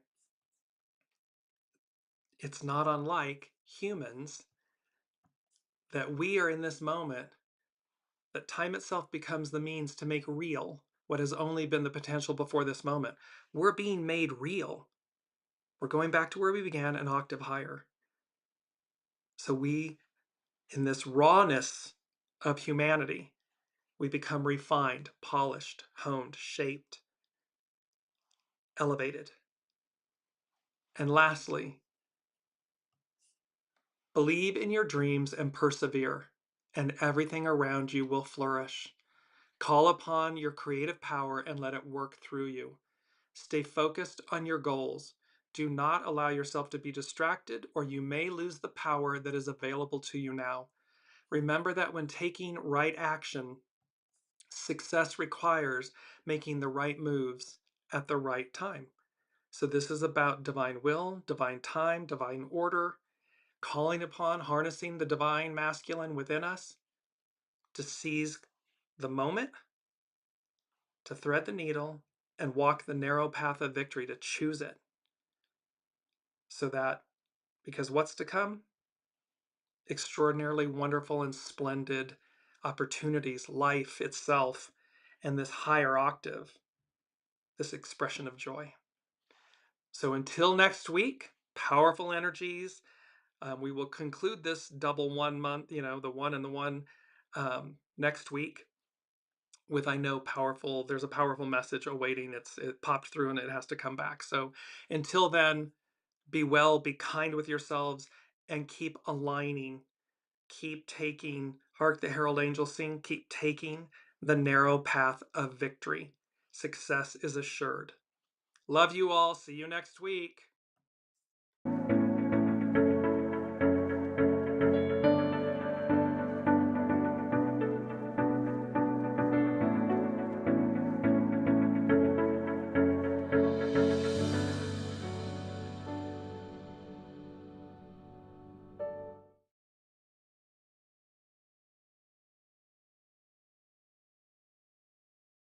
Speaker 1: it's not unlike humans that we are in this moment, that time itself becomes the means to make real what has only been the potential before this moment. We're being made real. We're going back to where we began, an octave higher. So we, in this rawness of humanity, we become refined, polished, honed, shaped, elevated. And lastly, believe in your dreams and persevere, and everything around you will flourish. Call upon your creative power and let it work through you. Stay focused on your goals. Do not allow yourself to be distracted, or you may lose the power that is available to you now. Remember that when taking right action, success requires making the right moves at the right time. So this is about divine will, divine time, divine order, calling upon, harnessing the divine masculine within us to seize the moment, to thread the needle, and walk the narrow path of victory, to choose it. So that, because what's to come? Extraordinarily wonderful and splendid opportunities, life itself, and this higher octave, this expression of joy. So until next week, powerful energies. We will conclude this double 1 month, the one and the one next week with, I know, there's a powerful message awaiting. It popped through and it has to come back. So until then, be well, be kind with yourselves, and keep aligning, keep taking, hark the herald angels sing, keep taking the narrow path of victory. Success is assured. Love you all. See you next week.